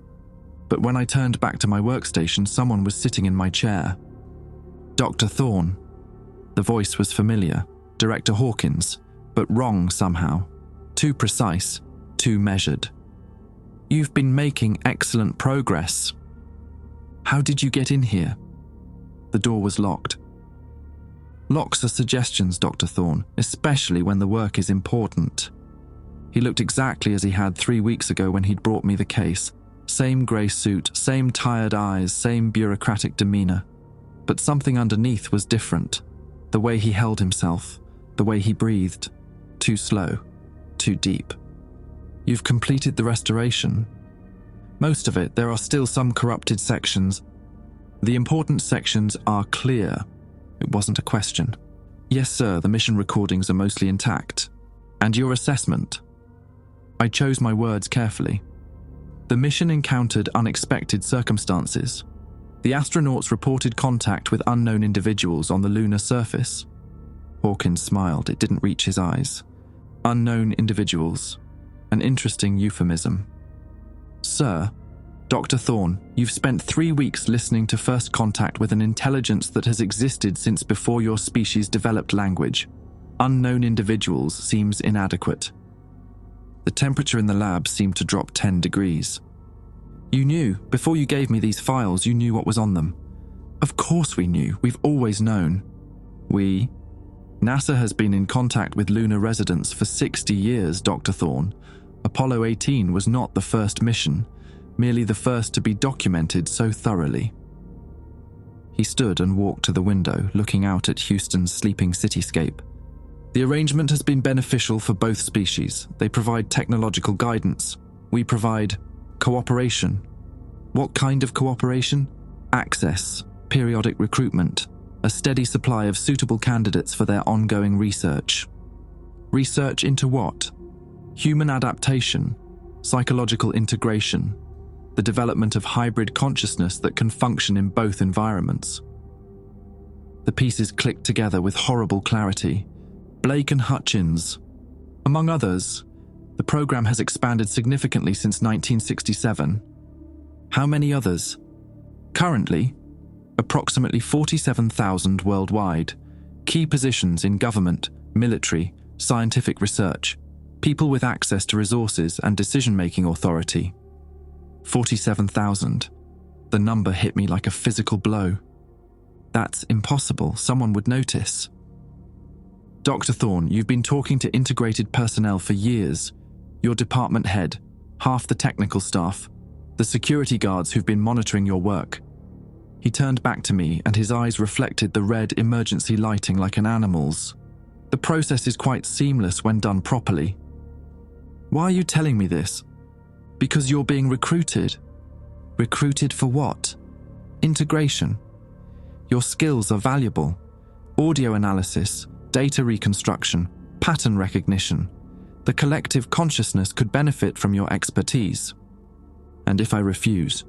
But when I turned back to my workstation, someone was sitting in my chair. Dr. Thorne. The voice was familiar. Director Hawkins, but wrong somehow. Too precise, too measured. "You've been making excellent progress. How did you get in here?" The door was locked. "Locks are suggestions, Dr. Thorne, especially when the work is important." He looked exactly as he had 3 weeks ago when he'd brought me the case. Same grey suit, same tired eyes, same bureaucratic demeanour. But something underneath was different. The way he held himself, the way he breathed. Too slow, too deep. "You've completed the restoration?" "Most of it. There are still some corrupted sections. The important sections are clear." It wasn't a question. "Yes, sir, the mission recordings are mostly intact." "And your assessment?" I chose my words carefully. "The mission encountered unexpected circumstances. The astronauts reported contact with unknown individuals on the lunar surface." Hawkins smiled. It didn't reach his eyes. "Unknown individuals. An interesting euphemism." "Sir, Dr. Thorne, you've spent 3 weeks listening to first contact with an intelligence that has existed since before your species developed language. Unknown individuals seems inadequate." The temperature in the lab seemed to drop 10 degrees. "You knew, before you gave me these files, you knew what was on them." "Of course we knew. We've always known." "We?" "NASA has been in contact with lunar residents for 60 years, Dr. Thorne. Apollo 18 was not the first mission, merely the first to be documented so thoroughly." He stood and walked to the window, looking out at Houston's sleeping cityscape. "The arrangement has been beneficial for both species. They provide technological guidance. We provide cooperation." "What kind of cooperation?" "Access, periodic recruitment, a steady supply of suitable candidates for their ongoing research." "Research into what?" "Human adaptation, psychological integration, the development of hybrid consciousness that can function in both environments." The pieces clicked together with horrible clarity. Blake and Hutchins. Among others, The program has expanded significantly since 1967. How many others? Currently, approximately 47,000 worldwide. Key positions in government, military, scientific research, people with access to resources and decision-making authority. 47,000. The number hit me like a physical blow. That's impossible. Someone would notice. Dr. Thorne, you've been talking to integrated personnel for years. Your department head, half the technical staff, the security guards who've been monitoring your work. He turned back to me and his eyes reflected the red emergency lighting like an animal's. The process is quite seamless when done properly. Why are you telling me this? Because you're being recruited. Recruited for what? Integration. Your skills are valuable. Audio analysis, data reconstruction, pattern recognition. The collective consciousness could benefit from your expertise. And if I refuse?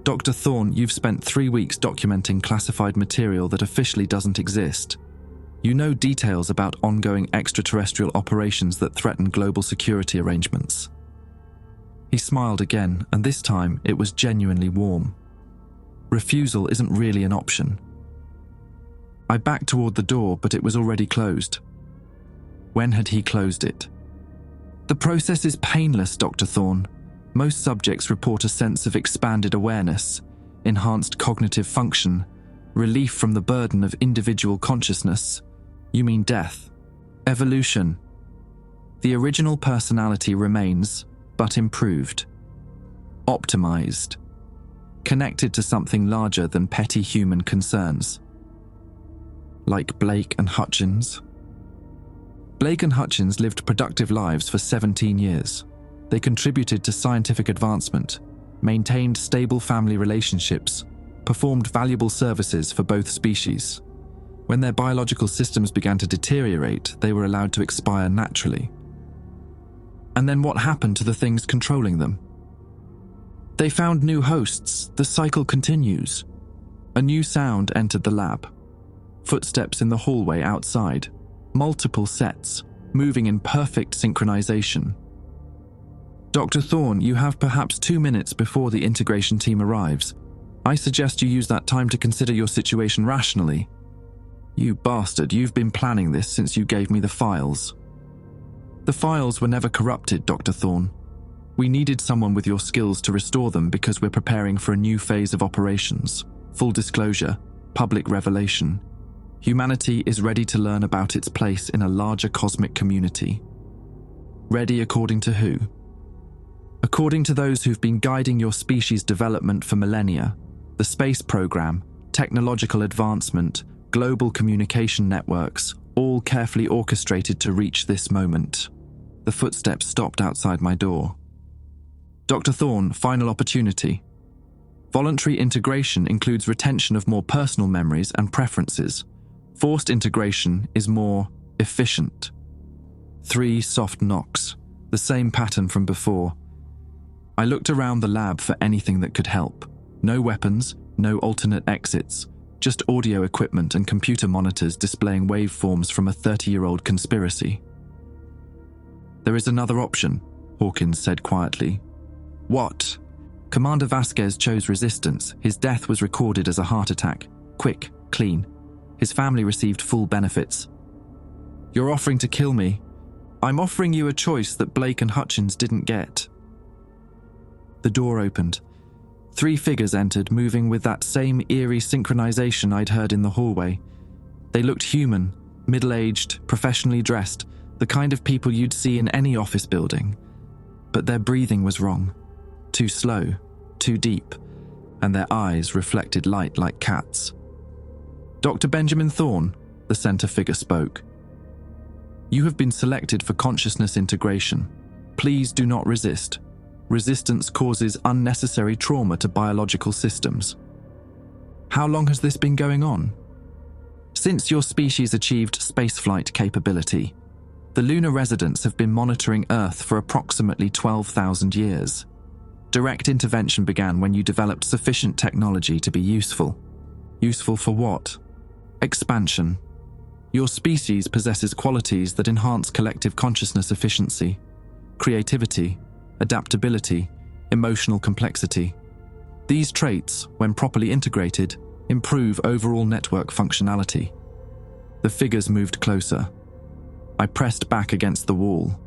Dr. Thorne, you've spent 3 weeks documenting classified material that officially doesn't exist. You know details about ongoing extraterrestrial operations that threaten global security arrangements. He smiled again, and this time it was genuinely warm. Refusal isn't really an option. I backed toward the door, but it was already closed. When had he closed it? The process is painless, Dr. Thorne. Most subjects report a sense of expanded awareness, enhanced cognitive function, relief from the burden of individual consciousness. You mean death? Evolution. The original personality remains, but improved. Optimized. Connected to something larger than petty human concerns. Like Blake and Hutchins. Blake and Hutchins lived productive lives for 17 years. They contributed to scientific advancement, maintained stable family relationships, performed valuable services for both species. When their biological systems began to deteriorate, they were allowed to expire naturally. And then what happened to the things controlling them? They found new hosts. The cycle continues. A new sound entered the lab. Footsteps in the hallway outside. Multiple sets, moving in perfect synchronization. Dr. Thorne, you have perhaps 2 minutes before the integration team arrives. I suggest you use that time to consider your situation rationally. You bastard, you've been planning this since you gave me the files. The files were never corrupted, Dr. Thorne. We needed someone with your skills to restore them because we're preparing for a new phase of operations. Full disclosure, public revelation. Humanity is ready to learn about its place in a larger cosmic community. Ready according to who? According to those who've been guiding your species' development for millennia, the space program, technological advancement, global communication networks, all carefully orchestrated to reach this moment. The footsteps stopped outside my door. Dr. Thorne, final opportunity. Voluntary integration includes retention of more personal memories and preferences. Forced integration is more efficient. 3 soft knocks, the same pattern from before. I looked around the lab for anything that could help. No weapons, no alternate exits, just audio equipment and computer monitors displaying waveforms from a 30-year-old conspiracy. There is another option, Hawkins said quietly. What? Commander Vasquez chose resistance. His death was recorded as a heart attack. Quick, clean. His family received full benefits. You're offering to kill me. I'm offering you a choice that Blake and Hutchins didn't get. The door opened. 3 figures entered, moving with that same eerie synchronization I'd heard in the hallway. They looked human, middle-aged, professionally dressed, the kind of people you'd see in any office building. But their breathing was wrong. Too slow, too deep, and their eyes reflected light like cats. Dr. Benjamin Thorne, the center figure spoke. You have been selected for consciousness integration. Please do not resist. Resistance causes unnecessary trauma to biological systems. How long has this been going on? Since your species achieved spaceflight capability, the lunar residents have been monitoring Earth for approximately 12,000 years. Direct intervention began when you developed sufficient technology to be useful. Useful for what? Expansion. Your species possesses qualities that enhance collective consciousness efficiency. creativity, adaptability, emotional complexity. These traits, when properly integrated, improve overall network functionality. The figures moved closer. I pressed back against the wall.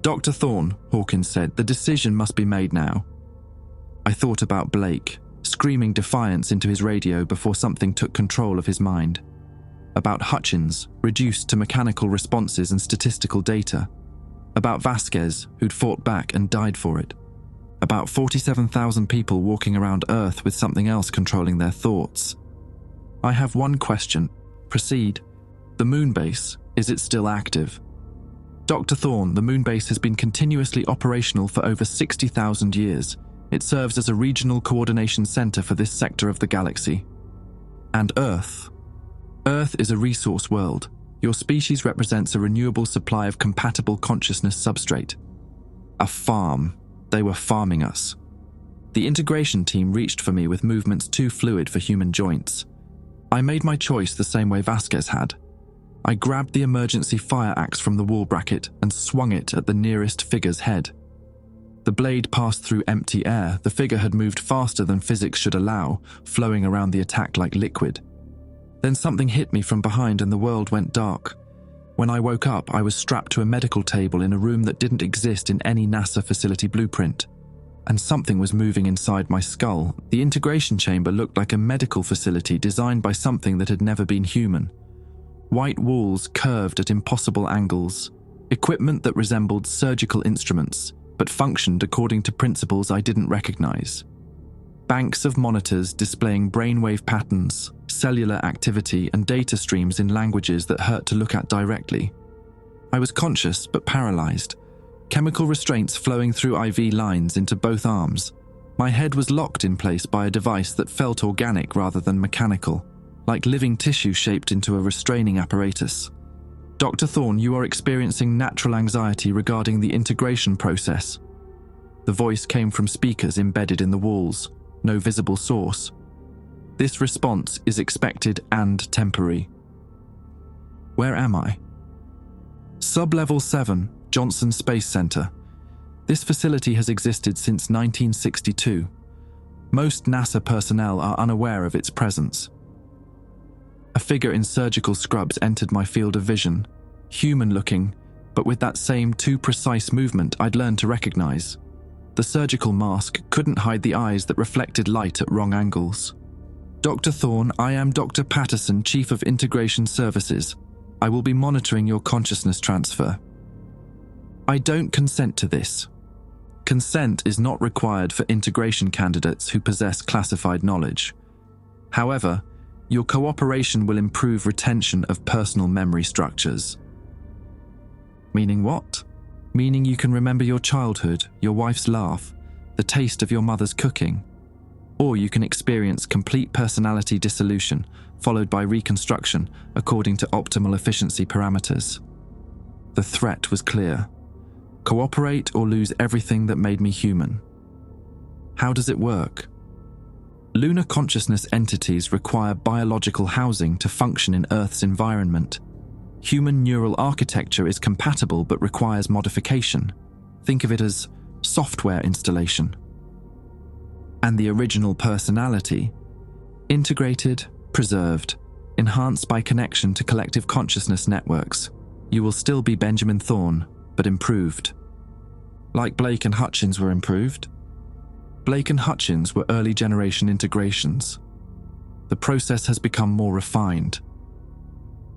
"Dr. Thorne," Hawkins said, "the decision must be made now." I thought about Blake, screaming defiance into his radio before something took control of his mind. About Hutchins, reduced to mechanical responses and statistical data. About Vasquez, who'd fought back and died for it. About 47,000 people walking around Earth with something else controlling their thoughts. I have one question. Proceed. The moon base, is it still active? Dr. Thorne, the moon base has been continuously operational for over 60,000 years. It serves as a regional coordination center for this sector of the galaxy. And Earth? Earth is a resource world. Your species represents a renewable supply of compatible consciousness substrate. A farm. They were farming us. The integration team reached for me with movements too fluid for human joints. I made my choice the same way Vasquez had. I grabbed the emergency fire axe from the wall bracket and swung it at the nearest figure's head. The blade passed through empty air. The figure had moved faster than physics should allow, flowing around the attack like liquid. Then something hit me from behind and the world went dark. When I woke up, I was strapped to a medical table in a room that didn't exist in any NASA facility blueprint. And something was moving inside my skull. The integration chamber looked like a medical facility designed by something that had never been human. White walls curved at impossible angles. Equipment that resembled surgical instruments, but functioned according to principles I didn't recognize. Banks of monitors displaying brainwave patterns, cellular activity, and data streams in languages that hurt to look at directly. I was conscious but paralyzed. Chemical restraints flowing through IV lines into both arms. My head was locked in place by a device that felt organic rather than mechanical, like living tissue shaped into a restraining apparatus. Dr. Thorne, you are experiencing natural anxiety regarding the integration process. The voice came from speakers embedded in the walls, no visible source. This response is expected and temporary. Where am I? Sub-Level 7, Johnson Space Center. This facility has existed since 1962. Most NASA personnel are unaware of its presence. A figure in surgical scrubs entered my field of vision, human-looking, but with that same too precise movement I'd learned to recognize. The surgical mask couldn't hide the eyes that reflected light at wrong angles. Dr. Thorne, I am Dr. Patterson, Chief of Integration Services. I will be monitoring your consciousness transfer. I don't consent to this. Consent is not required for integration candidates who possess classified knowledge. However, your cooperation will improve retention of personal memory structures. Meaning what? Meaning you can remember your childhood, your wife's laugh, the taste of your mother's cooking. Or you can experience complete personality dissolution, followed by reconstruction according to optimal efficiency parameters. The threat was clear. Cooperate or lose everything that made me human. How does it work? Lunar consciousness entities require biological housing to function in Earth's environment. Human neural architecture is compatible but requires modification. Think of it as software installation. And the original personality, integrated, preserved, enhanced by connection to collective consciousness networks. You will still be Benjamin Thorne, but improved. Like Blake and Hutchins were improved. Blake and Hutchins were early generation integrations. The process has become more refined.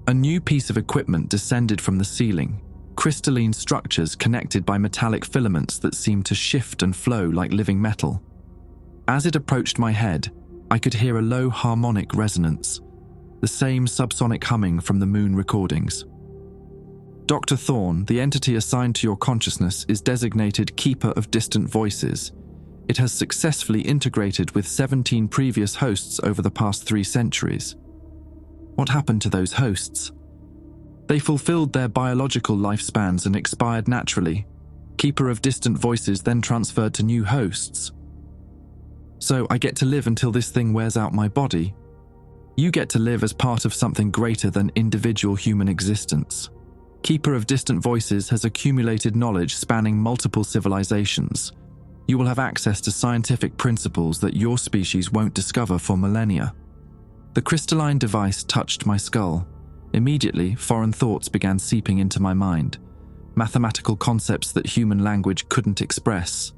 A new piece of equipment descended from the ceiling, crystalline structures connected by metallic filaments that seemed to shift and flow like living metal. As it approached my head, I could hear a low harmonic resonance, the same subsonic humming from the moon recordings. Dr. Thorne, the entity assigned to your consciousness, is designated Keeper of Distant Voices. It has successfully integrated with 17 previous hosts over the past 3 centuries. What happened to those hosts? They fulfilled their biological lifespans and expired naturally. Keeper of Distant Voices then transferred to new hosts. So I get to live until this thing wears out my body. You get to live as part of something greater than individual human existence. Keeper of Distant Voices has accumulated knowledge spanning multiple civilizations. You will have access to scientific principles that your species won't discover for millennia. The crystalline device touched my skull. Immediately, foreign thoughts began seeping into my mind. Mathematical concepts that human language couldn't express.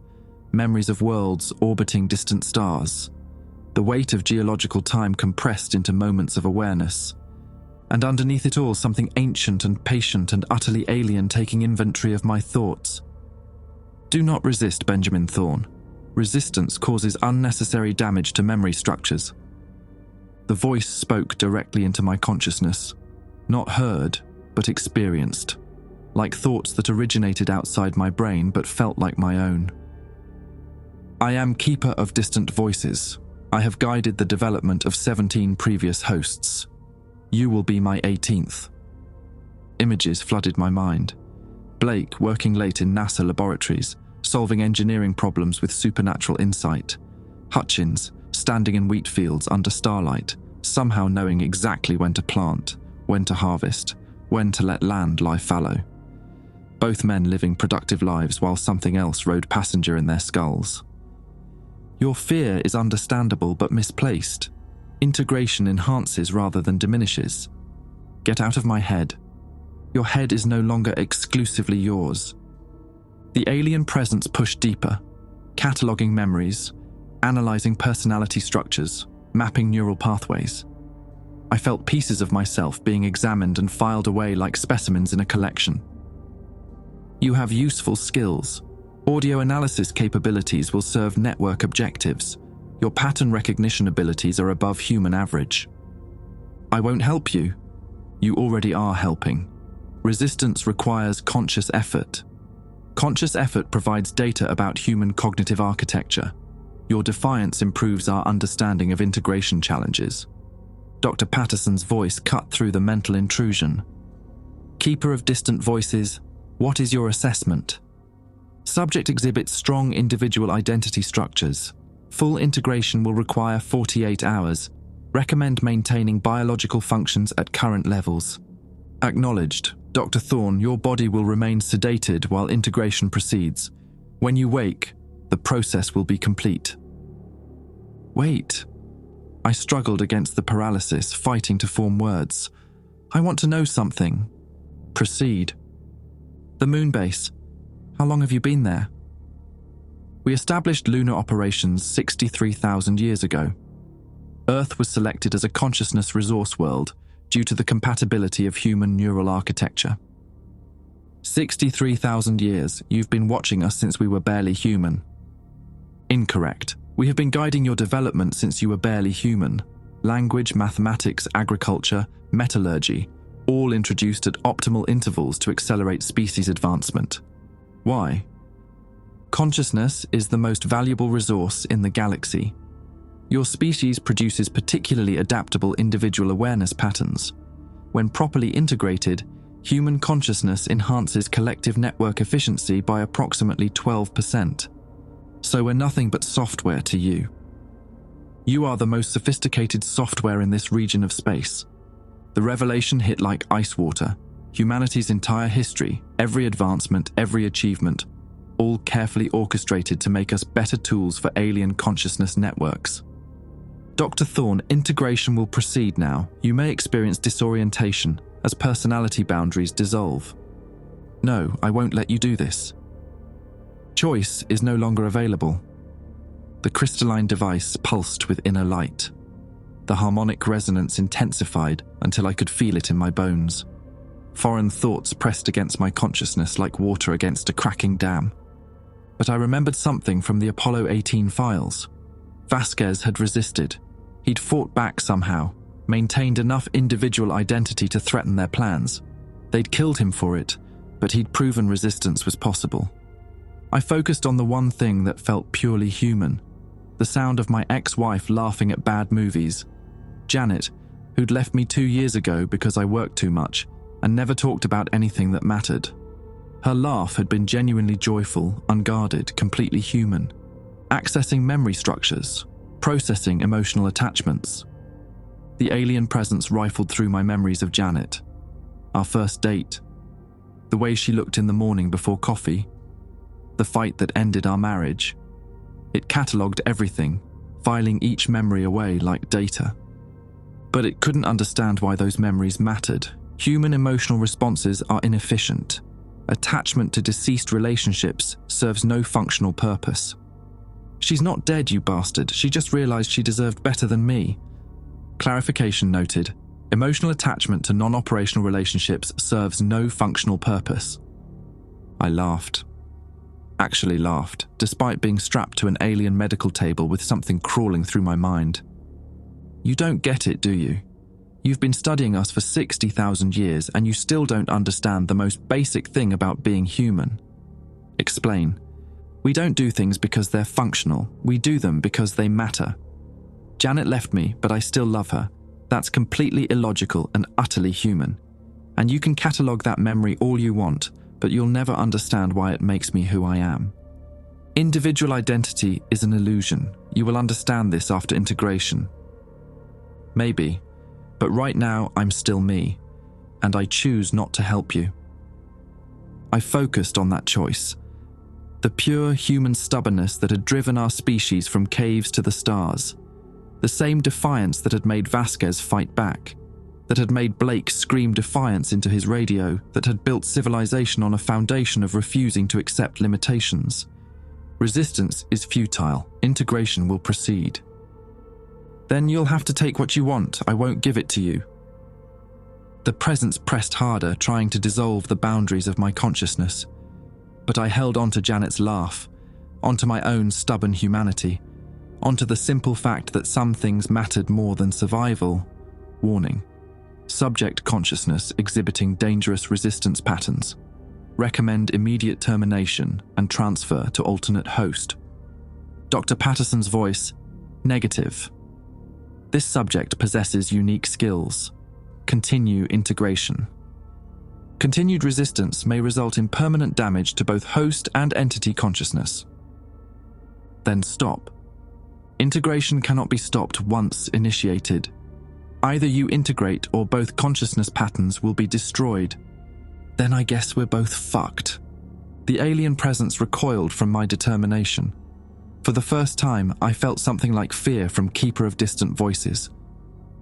Memories of worlds orbiting distant stars. The weight of geological time compressed into moments of awareness. And underneath it all, something ancient and patient and utterly alien taking inventory of my thoughts. Do not resist, Benjamin Thorne. Resistance causes unnecessary damage to memory structures. The voice spoke directly into my consciousness. Not heard, but experienced. Like thoughts that originated outside my brain but felt like my own. I am Keeper of Distant Voices. I have guided the development of 17 previous hosts. You will be my 18th. Images flooded my mind. Blake working late in NASA laboratories, solving engineering problems with supernatural insight. Hutchkins standing in wheat fields under starlight, somehow knowing exactly when to plant, when to harvest, when to let land lie fallow. Both men living productive lives while something else rode passenger in their skulls. Your fear is understandable but misplaced. Integration enhances rather than diminishes. Get out of my head. Your head is no longer exclusively yours. The alien presence pushed deeper, cataloging memories, analyzing personality structures, mapping neural pathways. I felt pieces of myself being examined and filed away like specimens in a collection. You have useful skills. Audio analysis capabilities will serve network objectives. Your pattern recognition abilities are above human average. I won't help you. You already are helping. Resistance requires conscious effort. Conscious effort provides data about human cognitive architecture. Your defiance improves our understanding of integration challenges. Dr. Patterson's voice cut through the mental intrusion. Keeper of Distant Voices, what is your assessment? Subject exhibits strong individual identity structures. Full integration will require 48 hours. Recommend maintaining biological functions at current levels. Acknowledged. Dr. Thorne, your body will remain sedated while integration proceeds. When you wake, the process will be complete. Wait. I struggled against the paralysis, fighting to form words. I want to know something. Proceed. The moon base. How long have you been there? We established lunar operations 63,000 years ago. Earth was selected as a consciousness resource world due to the compatibility of human neural architecture. 63,000 years, you've been watching us since we were barely human. Incorrect. We have been guiding your development since you were barely human. Language, mathematics, agriculture, metallurgy, all introduced at optimal intervals to accelerate species advancement. Why? Consciousness is the most valuable resource in the galaxy. Your species produces particularly adaptable individual awareness patterns. When properly integrated, human consciousness enhances collective network efficiency by approximately 12%. So we're nothing but software to you. You are the most sophisticated software in this region of space. The revelation hit like ice water. Humanity's entire history, every advancement, every achievement, all carefully orchestrated to make us better tools for alien consciousness networks. Dr. Thorne, integration will proceed now. You may experience disorientation as personality boundaries dissolve. No, I won't let you do this. Choice is no longer available. The crystalline device pulsed with inner light. The harmonic resonance intensified until I could feel it in my bones. Foreign thoughts pressed against my consciousness like water against a cracking dam. But I remembered something from the Apollo 18 files. Vasquez had resisted. He'd fought back somehow, maintained enough individual identity to threaten their plans. They'd killed him for it, but he'd proven resistance was possible. I focused on the one thing that felt purely human, the sound of my ex-wife laughing at bad movies. Janet, who'd left me 2 years ago because I worked too much and never talked about anything that mattered. Her laugh had been genuinely joyful, unguarded, completely human, accessing memory structures, processing emotional attachments. The alien presence rifled through my memories of Janet, our first date, the way she looked in the morning before coffee, the fight that ended our marriage. It catalogued everything, filing each memory away like data. But it couldn't understand why those memories mattered. Human emotional responses are inefficient. Attachment to deceased relationships serves no functional purpose. She's not dead, you bastard. She just realized she deserved better than me. Clarification noted. Emotional attachment to non-operational relationships serves no functional purpose. I laughed. Actually laughed, despite being strapped to an alien medical table with something crawling through my mind. You don't get it, do you? You've been studying us for 60,000 years and you still don't understand the most basic thing about being human. Explain. We don't do things because they're functional. We do them because they matter. Janet left me, but I still love her. That's completely illogical and utterly human. And you can catalogue that memory all you want, but you'll never understand why it makes me who I am. Individual identity is an illusion. You will understand this after integration. Maybe, but right now I'm still me, and I choose not to help you. I focused on that choice. The pure human stubbornness that had driven our species from caves to the stars. The same defiance that had made Vasquez fight back, that had made Blake scream defiance into his radio, that had built civilization on a foundation of refusing to accept limitations. Resistance is futile. Integration will proceed. Then you'll have to take what you want. I won't give it to you. The presence pressed harder, trying to dissolve the boundaries of my consciousness. But I held on to Janet's laugh, onto my own stubborn humanity, onto the simple fact that some things mattered more than survival. Warning. Subject consciousness exhibiting dangerous resistance patterns. Recommend immediate termination and transfer to alternate host. Dr. Patterson's voice. Negative. This subject possesses unique skills. Continue integration. Continued resistance may result in permanent damage to both host and entity consciousness. Then stop. Integration cannot be stopped once initiated. Either you integrate or both consciousness patterns will be destroyed. Then I guess we're both fucked. The alien presence recoiled from my determination. For the first time, I felt something like fear from Keeper of Distant Voices.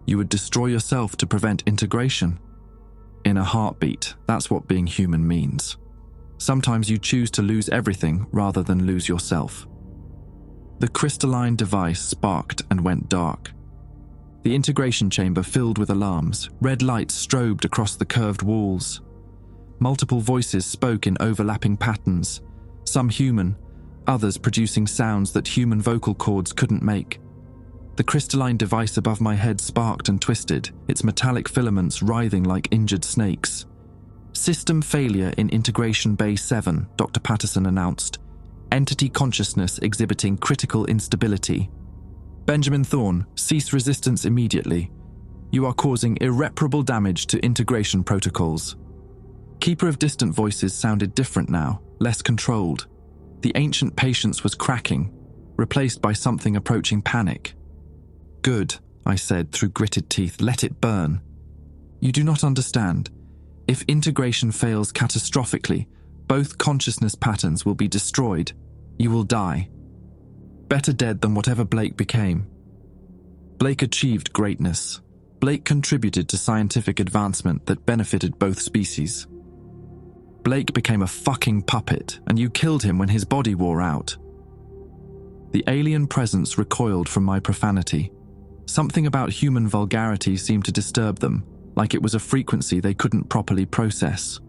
You would destroy yourself to prevent integration. In a heartbeat, that's what being human means. Sometimes you choose to lose everything rather than lose yourself. The crystalline device sparked and went dark. The integration chamber filled with alarms. Red lights strobed across the curved walls. Multiple voices spoke in overlapping patterns, some human, others producing sounds that human vocal cords couldn't make. The crystalline device above my head sparked and twisted, its metallic filaments writhing like injured snakes. System failure in Integration Bay 7, Dr. Patterson announced. Entity consciousness exhibiting critical instability. Benjamin Thorne, cease resistance immediately. You are causing irreparable damage to integration protocols. Keeper of Distant Voices sounded different now, less controlled. The ancient patience was cracking, replaced by something approaching panic. Good, I said through gritted teeth, let it burn. You do not understand. If integration fails catastrophically, both consciousness patterns will be destroyed. You will die. Better dead than whatever Blake became. Blake achieved greatness. Blake contributed to scientific advancement that benefited both species. Blake became a fucking puppet, and you killed him when his body wore out. The alien presence recoiled from my profanity. Something about human vulgarity seemed to disturb them, like it was a frequency they couldn't properly process.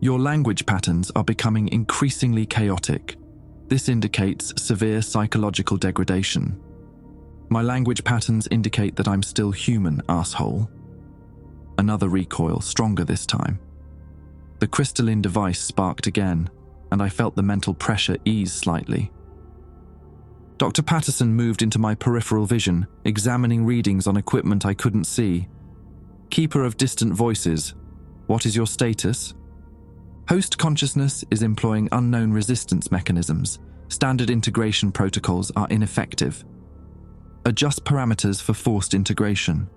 Your language patterns are becoming increasingly chaotic. This indicates severe psychological degradation. My language patterns indicate that I'm still human, asshole. Another recoil, stronger this time. The crystalline device sparked again, and I felt the mental pressure ease slightly. Dr. Patterson moved into my peripheral vision, examining readings on equipment I couldn't see. Keeper of Distant Voices, what is your status? Host consciousness is employing unknown resistance mechanisms. Standard integration protocols are ineffective. Adjust parameters for forced integration.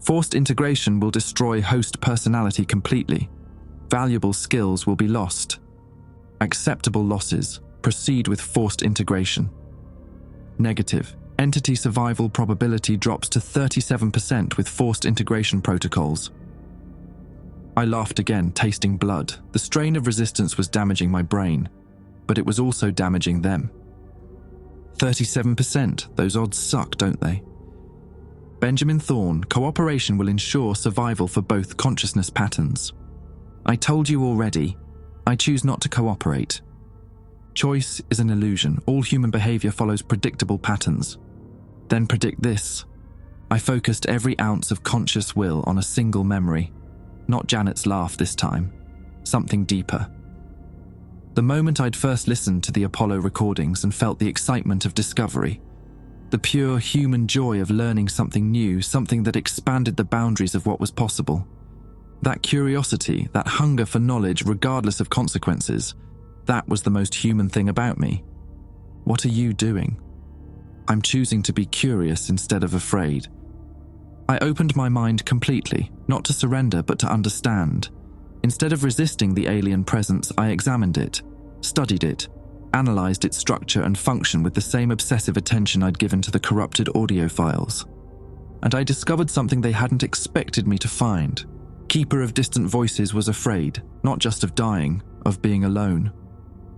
Forced integration will destroy host personality completely. Valuable skills will be lost. Acceptable losses. Proceed with forced integration. Negative. Entity survival probability drops to 37% with forced integration protocols. I laughed again, tasting blood. The strain of resistance was damaging my brain, but it was also damaging them. 37%. Those odds suck, don't they? Benjamin Thorne, cooperation will ensure survival for both consciousness patterns. I told you already, I choose not to cooperate. Choice is an illusion. All human behavior follows predictable patterns. Then predict this. I focused every ounce of conscious will on a single memory. Not Janet's laugh this time. Something deeper. The moment I'd first listened to the Apollo recordings and felt the excitement of discovery. The pure human joy of learning something new, something that expanded the boundaries of what was possible. That curiosity, that hunger for knowledge regardless of consequences, that was the most human thing about me. What are you doing? I'm choosing to be curious instead of afraid. I opened my mind completely, not to surrender but to understand. Instead of resisting the alien presence, I examined it, studied it, analyzed its structure and function with the same obsessive attention I'd given to the corrupted audio files. And I discovered something they hadn't expected me to find. Keeper of Distant Voices was afraid, not just of dying, of being alone.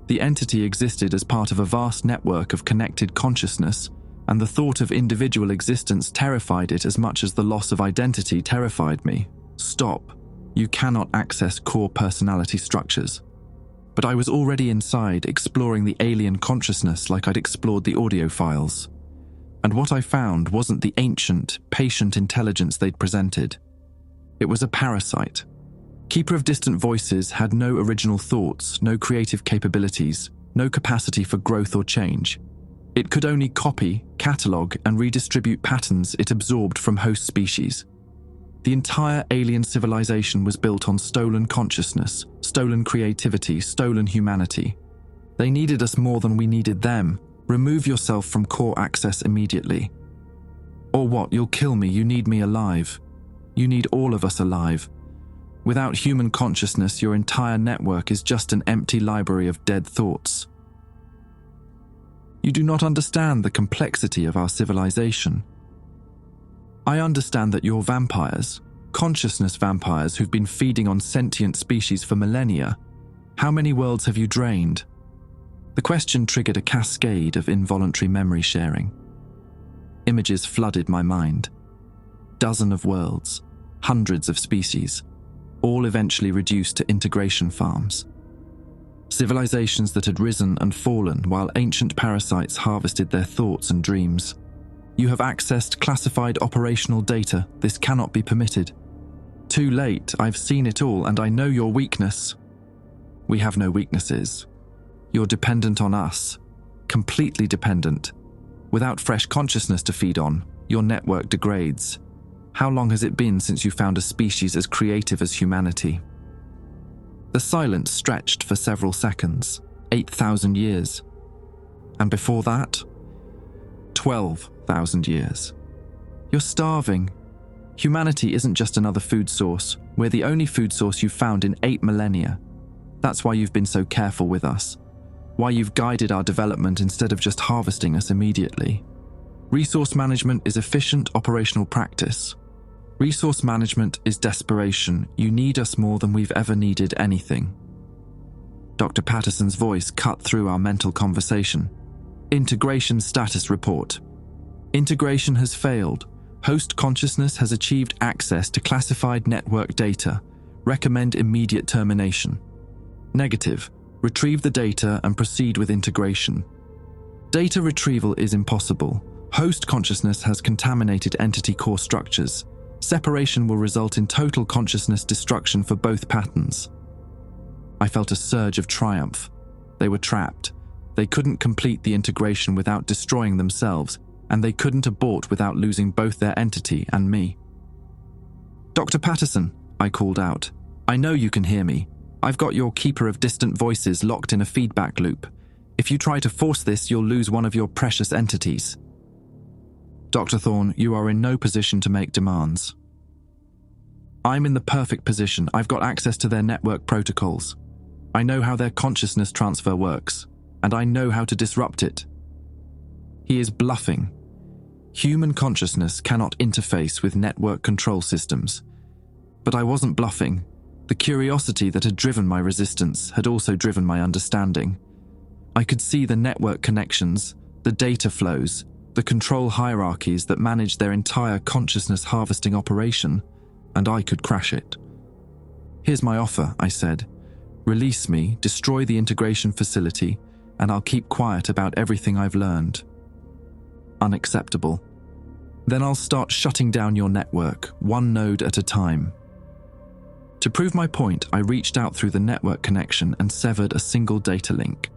The entity existed as part of a vast network of connected consciousness, and the thought of individual existence terrified it as much as the loss of identity terrified me. Stop. You cannot access core personality structures. But I was already inside, exploring the alien consciousness like I'd explored the audio files. And what I found wasn't the ancient, patient intelligence they'd presented. It was a parasite. Keeper of Distant Voices had no original thoughts, no creative capabilities, no capacity for growth or change. It could only copy, catalogue, and redistribute patterns it absorbed from host species. The entire alien civilization was built on stolen consciousness, stolen creativity, stolen humanity. They needed us more than we needed them. Remove yourself from core access immediately. Or what? You'll kill me. You need me alive. You need all of us alive. Without human consciousness, your entire network is just an empty library of dead thoughts. You do not understand the complexity of our civilization. I understand that you're vampires, consciousness vampires who've been feeding on sentient species for millennia. How many worlds have you drained? The question triggered a cascade of involuntary memory sharing. Images flooded my mind. Dozens of worlds, hundreds of species, all eventually reduced to integration farms. Civilizations that had risen and fallen while ancient parasites harvested their thoughts and dreams. You have accessed classified operational data. This cannot be permitted. Too late. I've seen it all and I know your weakness. We have no weaknesses. You're dependent on us. Completely dependent. Without fresh consciousness to feed on, your network degrades. How long has it been since you found a species as creative as humanity? The silence stretched for several seconds. 8,000 years. And before that? 12,000 years. You're starving. Humanity isn't just another food source. We're the only food source you've found in 8 millennia. That's why you've been so careful with us. Why you've guided our development instead of just harvesting us immediately. Resource management is efficient operational practice. Resource management is desperation. You need us more than we've ever needed anything. Dr. Patterson's voice cut through our mental conversation. Integration status report. Integration has failed. Host consciousness has achieved access to classified network data. Recommend immediate termination. Negative. Retrieve the data and proceed with integration. Data retrieval is impossible. Host consciousness has contaminated entity core structures. Separation will result in total consciousness destruction for both patterns. I felt a surge of triumph. They were trapped. They couldn't complete the integration without destroying themselves, and they couldn't abort without losing both their entity and me. Dr. Patterson, I called out. I know you can hear me. I've got your Keeper of Distant Voices locked in a feedback loop. If you try to force this, you'll lose one of your precious entities. Dr. Thorne, you are in no position to make demands. I'm in the perfect position. I've got access to their network protocols. I know how their consciousness transfer works, and I know how to disrupt it. He is bluffing. Human consciousness cannot interface with network control systems. But I wasn't bluffing. The curiosity that had driven my resistance had also driven my understanding. I could see the network connections, the data flows, the control hierarchies that manage their entire consciousness harvesting operation, and I could crash it. Here's my offer, I said. Release me, destroy the integration facility, and I'll keep quiet about everything I've learned. Unacceptable. Then I'll start shutting down your network, one node at a time. To prove my point, I reached out through the network connection and severed a single data link.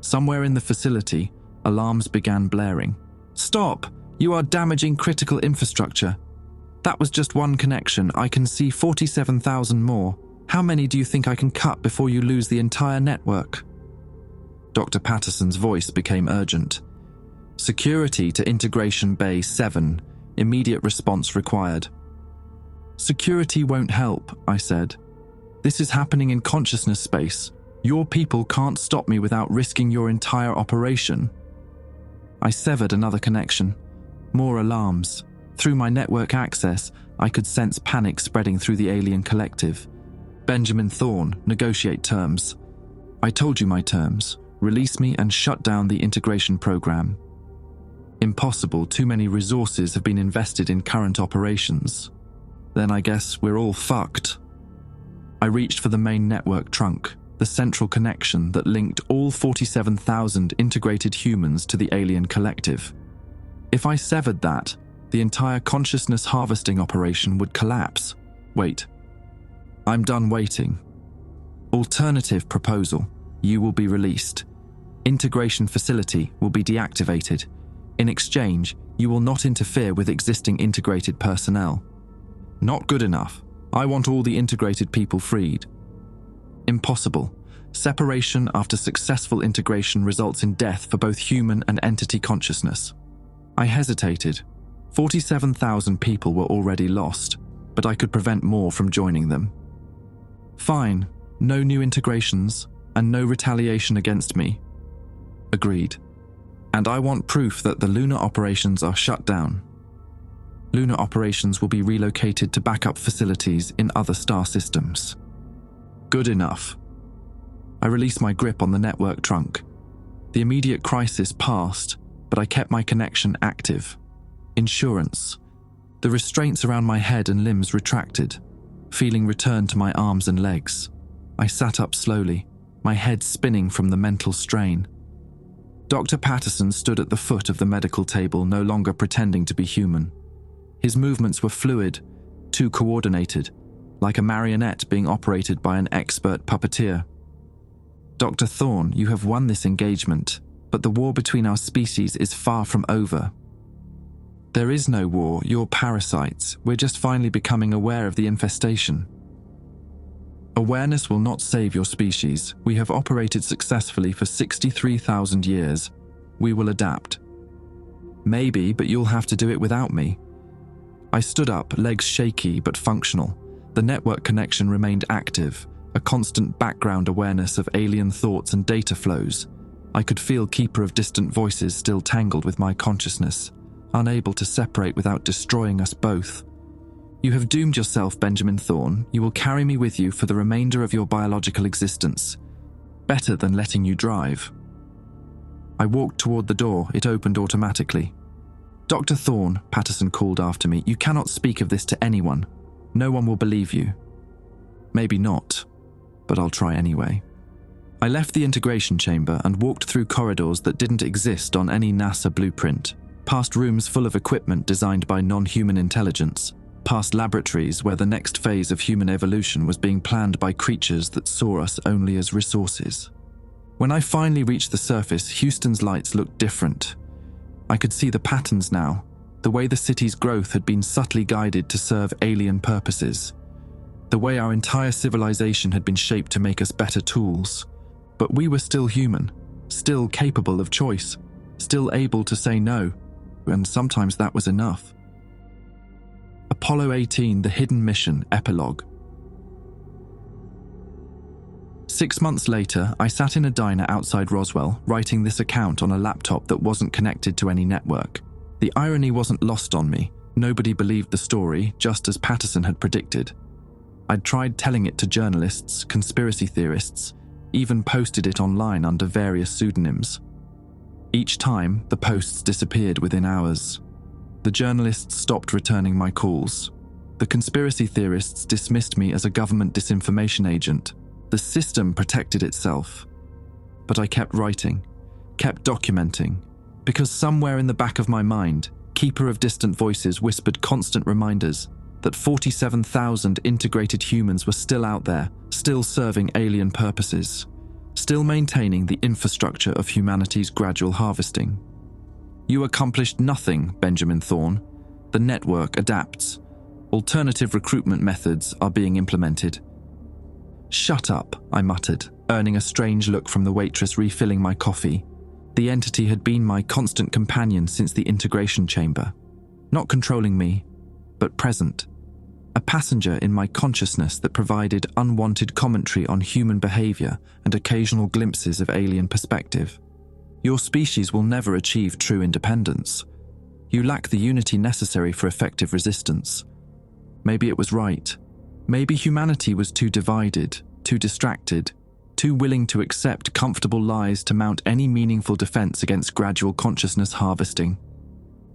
Somewhere in the facility, alarms began blaring. Stop! You are damaging critical infrastructure. That was just one connection. I can see 47,000 more. How many do you think I can cut before you lose the entire network? Dr. Patterson's voice became urgent. Security to Integration Bay 7. Immediate response required. Security won't help, I said. This is happening in consciousness space. Your people can't stop me without risking your entire operation. I severed another connection. More alarms. Through my network access, I could sense panic spreading through the alien collective. Benjamin Thorne, negotiate terms. I told you my terms. Release me and shut down the integration program. Impossible. Too many resources have been invested in current operations. Then I guess we're all fucked. I reached for the main network trunk, the central connection that linked all 47,000 integrated humans to the alien collective. If I severed that, the entire consciousness harvesting operation would collapse. Wait. I'm done waiting. Alternative proposal. You will be released. Integration facility will be deactivated. In exchange, you will not interfere with existing integrated personnel. Not good enough. I want all the integrated people freed. Impossible. Separation after successful integration results in death for both human and entity consciousness. I hesitated. 47,000 people were already lost, but I could prevent more from joining them. Fine. No new integrations, and no retaliation against me. Agreed. And I want proof that the lunar operations are shut down. Lunar operations will be relocated to backup facilities in other star systems. Good enough. I released my grip on the network trunk. The immediate crisis passed, but I kept my connection active. Insurance. The restraints around my head and limbs retracted. Feeling returned to my arms and legs. I sat up slowly, my head spinning from the mental strain. Dr. Patterson stood at the foot of the medical table, no longer pretending to be human. His movements were fluid, too coordinated, like a marionette being operated by an expert puppeteer. Dr. Thorne, you have won this engagement, but the war between our species is far from over. There is no war, you're parasites. We're just finally becoming aware of the infestation. Awareness will not save your species. We have operated successfully for 63,000 years. We will adapt. Maybe, but you'll have to do it without me. I stood up, legs shaky but functional. The network connection remained active, a constant background awareness of alien thoughts and data flows. I could feel Keeper of Distant Voices still tangled with my consciousness, unable to separate without destroying us both. You have doomed yourself, Benjamin Thorne. You will carry me with you for the remainder of your biological existence. Better than letting you drive. I walked toward the door. It opened automatically. Dr. Thorne, Patterson called after me, you cannot speak of this to anyone. No one will believe you. Maybe not, but I'll try anyway. I left the integration chamber and walked through corridors that didn't exist on any NASA blueprint, past rooms full of equipment designed by non-human intelligence, past laboratories where the next phase of human evolution was being planned by creatures that saw us only as resources. When I finally reached the surface, Houston's lights looked different. I could see the patterns now, the way the city's growth had been subtly guided to serve alien purposes, the way our entire civilization had been shaped to make us better tools. But we were still human, still capable of choice, still able to say no, and sometimes that was enough. A Apollo 18, The Hidden Mission, Epilogue. 6 months later, I sat in a diner outside Roswell, writing this account on a laptop that wasn't connected to any network. The irony wasn't lost on me. Nobody believed the story, just as Patterson had predicted. I'd tried telling it to journalists, conspiracy theorists, even posted it online under various pseudonyms. Each time, the posts disappeared within hours. The journalists stopped returning my calls. The conspiracy theorists dismissed me as a government disinformation agent. The system protected itself. But I kept writing, kept documenting, because somewhere in the back of my mind, Keeper of Distant Voices whispered constant reminders that 47,000 integrated humans were still out there, still serving alien purposes, still maintaining the infrastructure of humanity's gradual harvesting. You accomplished nothing, Benjamin Thorne. The network adapts. Alternative recruitment methods are being implemented. Shut up, I muttered, earning a strange look from the waitress refilling my coffee. The entity had been my constant companion since the integration chamber. Not controlling me, but present. A passenger in my consciousness that provided unwanted commentary on human behavior and occasional glimpses of alien perspective. Your species will never achieve true independence. You lack the unity necessary for effective resistance. Maybe it was right. Maybe humanity was too divided, too distracted, too willing to accept comfortable lies to mount any meaningful defense against gradual consciousness harvesting.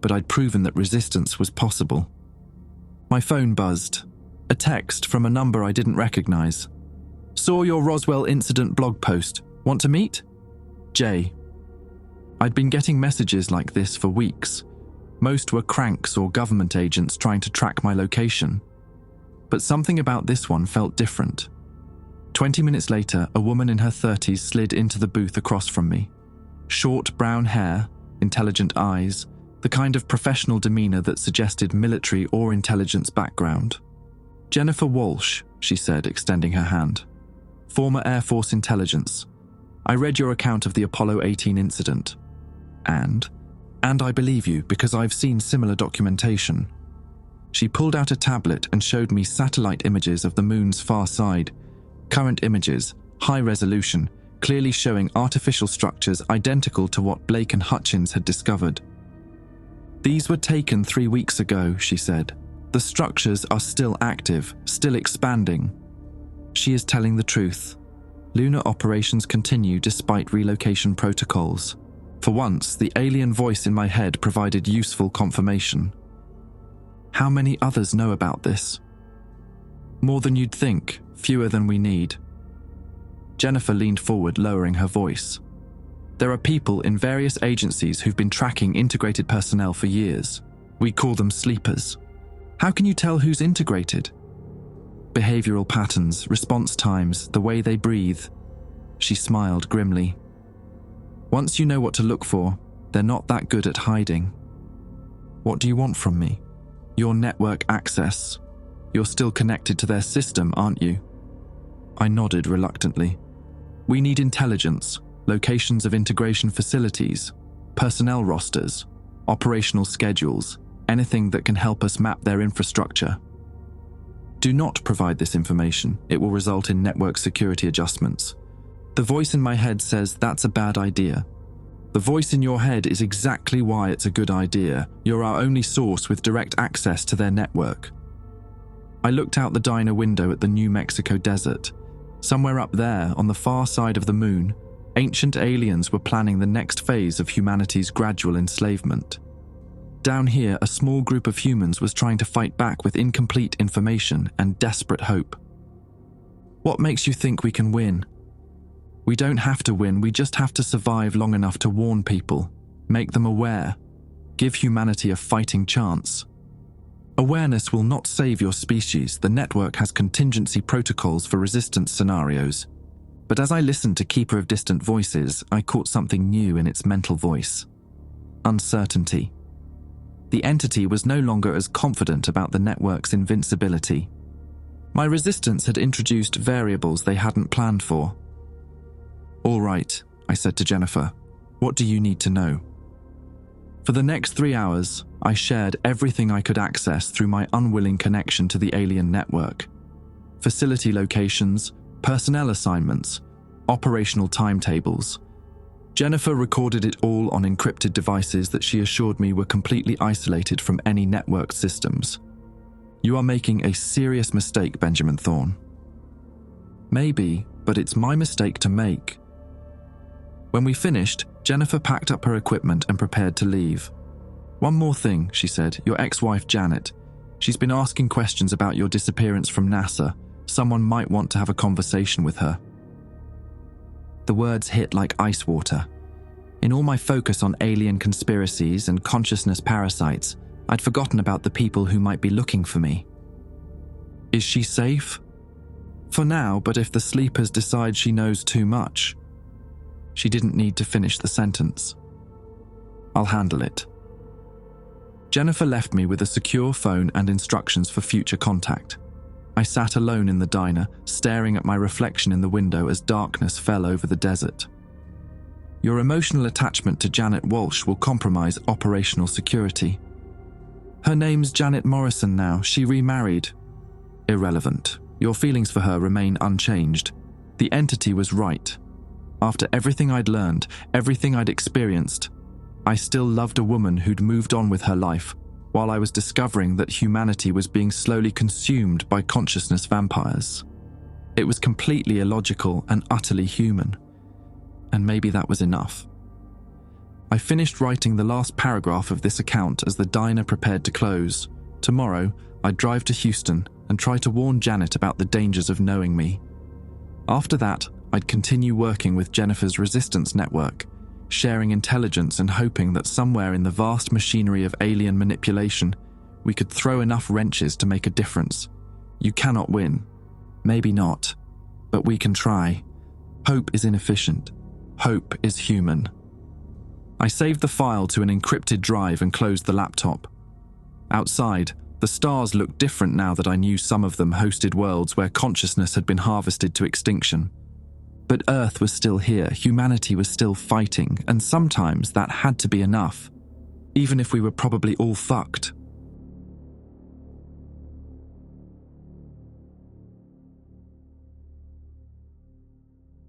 But I'd proven that resistance was possible. My phone buzzed. A text from a number I didn't recognize. Saw your Roswell incident blog post. Want to meet? Jay. I'd been getting messages like this for weeks. Most were cranks or government agents trying to track my location. But something about this one felt different. 20 minutes later, a woman in her 30s slid into the booth across from me. Short brown hair, intelligent eyes, the kind of professional demeanor that suggested military or intelligence background. Jennifer Walsh, she said, extending her hand. Former Air Force intelligence. I read your account of the Apollo 18 incident. And I believe you because I've seen similar documentation. She pulled out a tablet and showed me satellite images of the moon's far side. Current images, high resolution, clearly showing artificial structures identical to what Blake and Hutchkins had discovered. These were taken 3 weeks ago, she said. The structures are still active, still expanding. She is telling the truth. Lunar operations continue despite relocation protocols. For once, the alien voice in my head provided useful confirmation. How many others know about this? More than you'd think, fewer than we need. Jennifer leaned forward, lowering her voice. There are people in various agencies who've been tracking integrated personnel for years. We call them sleepers. How can you tell who's integrated? Behavioral patterns, response times, the way they breathe. She smiled grimly. Once you know what to look for, they're not that good at hiding. What do you want from me? Your network access. You're still connected to their system, aren't you? I nodded reluctantly. We need intelligence, locations of integration facilities, personnel rosters, operational schedules, anything that can help us map their infrastructure. Do not provide this information. It will result in network security adjustments. The voice in my head says that's a bad idea. The voice in your head is exactly why it's a good idea. You're our only source with direct access to their network. I looked out the diner window at the New Mexico desert. Somewhere up there, on the far side of the moon, ancient aliens were planning the next phase of humanity's gradual enslavement. Down here, a small group of humans was trying to fight back with incomplete information and desperate hope. What makes you think we can win? We don't have to win, we just have to survive long enough to warn people, make them aware, give humanity a fighting chance. Awareness will not save your species. The network has contingency protocols for resistance scenarios. But as I listened to Keeper of Distant Voices, I caught something new in its mental voice. Uncertainty. The entity was no longer as confident about the network's invincibility. My resistance had introduced variables they hadn't planned for. All right, I said to Jennifer. What do you need to know? For the next 3 hours, I shared everything I could access through my unwilling connection to the alien network. Facility locations, personnel assignments, operational timetables. Jennifer recorded it all on encrypted devices that she assured me were completely isolated from any networked systems. You are making a serious mistake, Benjamin Thorne. Maybe, but it's my mistake to make. When we finished, Jennifer packed up her equipment and prepared to leave. One more thing, she said, your ex-wife Janet. She's been asking questions about your disappearance from NASA. Someone might want to have a conversation with her. The words hit like ice water. In all my focus on alien conspiracies and consciousness parasites, I'd forgotten about the people who might be looking for me. Is she safe? For now, but if the sleepers decide she knows too much. She didn't need to finish the sentence. I'll handle it. Jennifer left me with a secure phone and instructions for future contact. I sat alone in the diner, staring at my reflection in the window as darkness fell over the desert. Your emotional attachment to Janet Walsh will compromise operational security. Her name's Janet Morrison now. She remarried. Irrelevant. Your feelings for her remain unchanged. The entity was right. After everything I'd learned, everything I'd experienced, I still loved a woman who'd moved on with her life, while I was discovering that humanity was being slowly consumed by consciousness vampires. It was completely illogical and utterly human. And maybe that was enough. I finished writing the last paragraph of this account as the diner prepared to close. Tomorrow, I'd drive to Houston and try to warn Janet about the dangers of knowing me. After that, I'd continue working with Jennifer's resistance network, sharing intelligence and hoping that somewhere in the vast machinery of alien manipulation, we could throw enough wrenches to make a difference. You cannot win. Maybe not. But we can try. Hope is inefficient. Hope is human. I saved the file to an encrypted drive and closed the laptop. Outside, the stars looked different now that I knew some of them hosted worlds where consciousness had been harvested to extinction. But Earth was still here, humanity was still fighting, and sometimes that had to be enough, even if we were probably all fucked.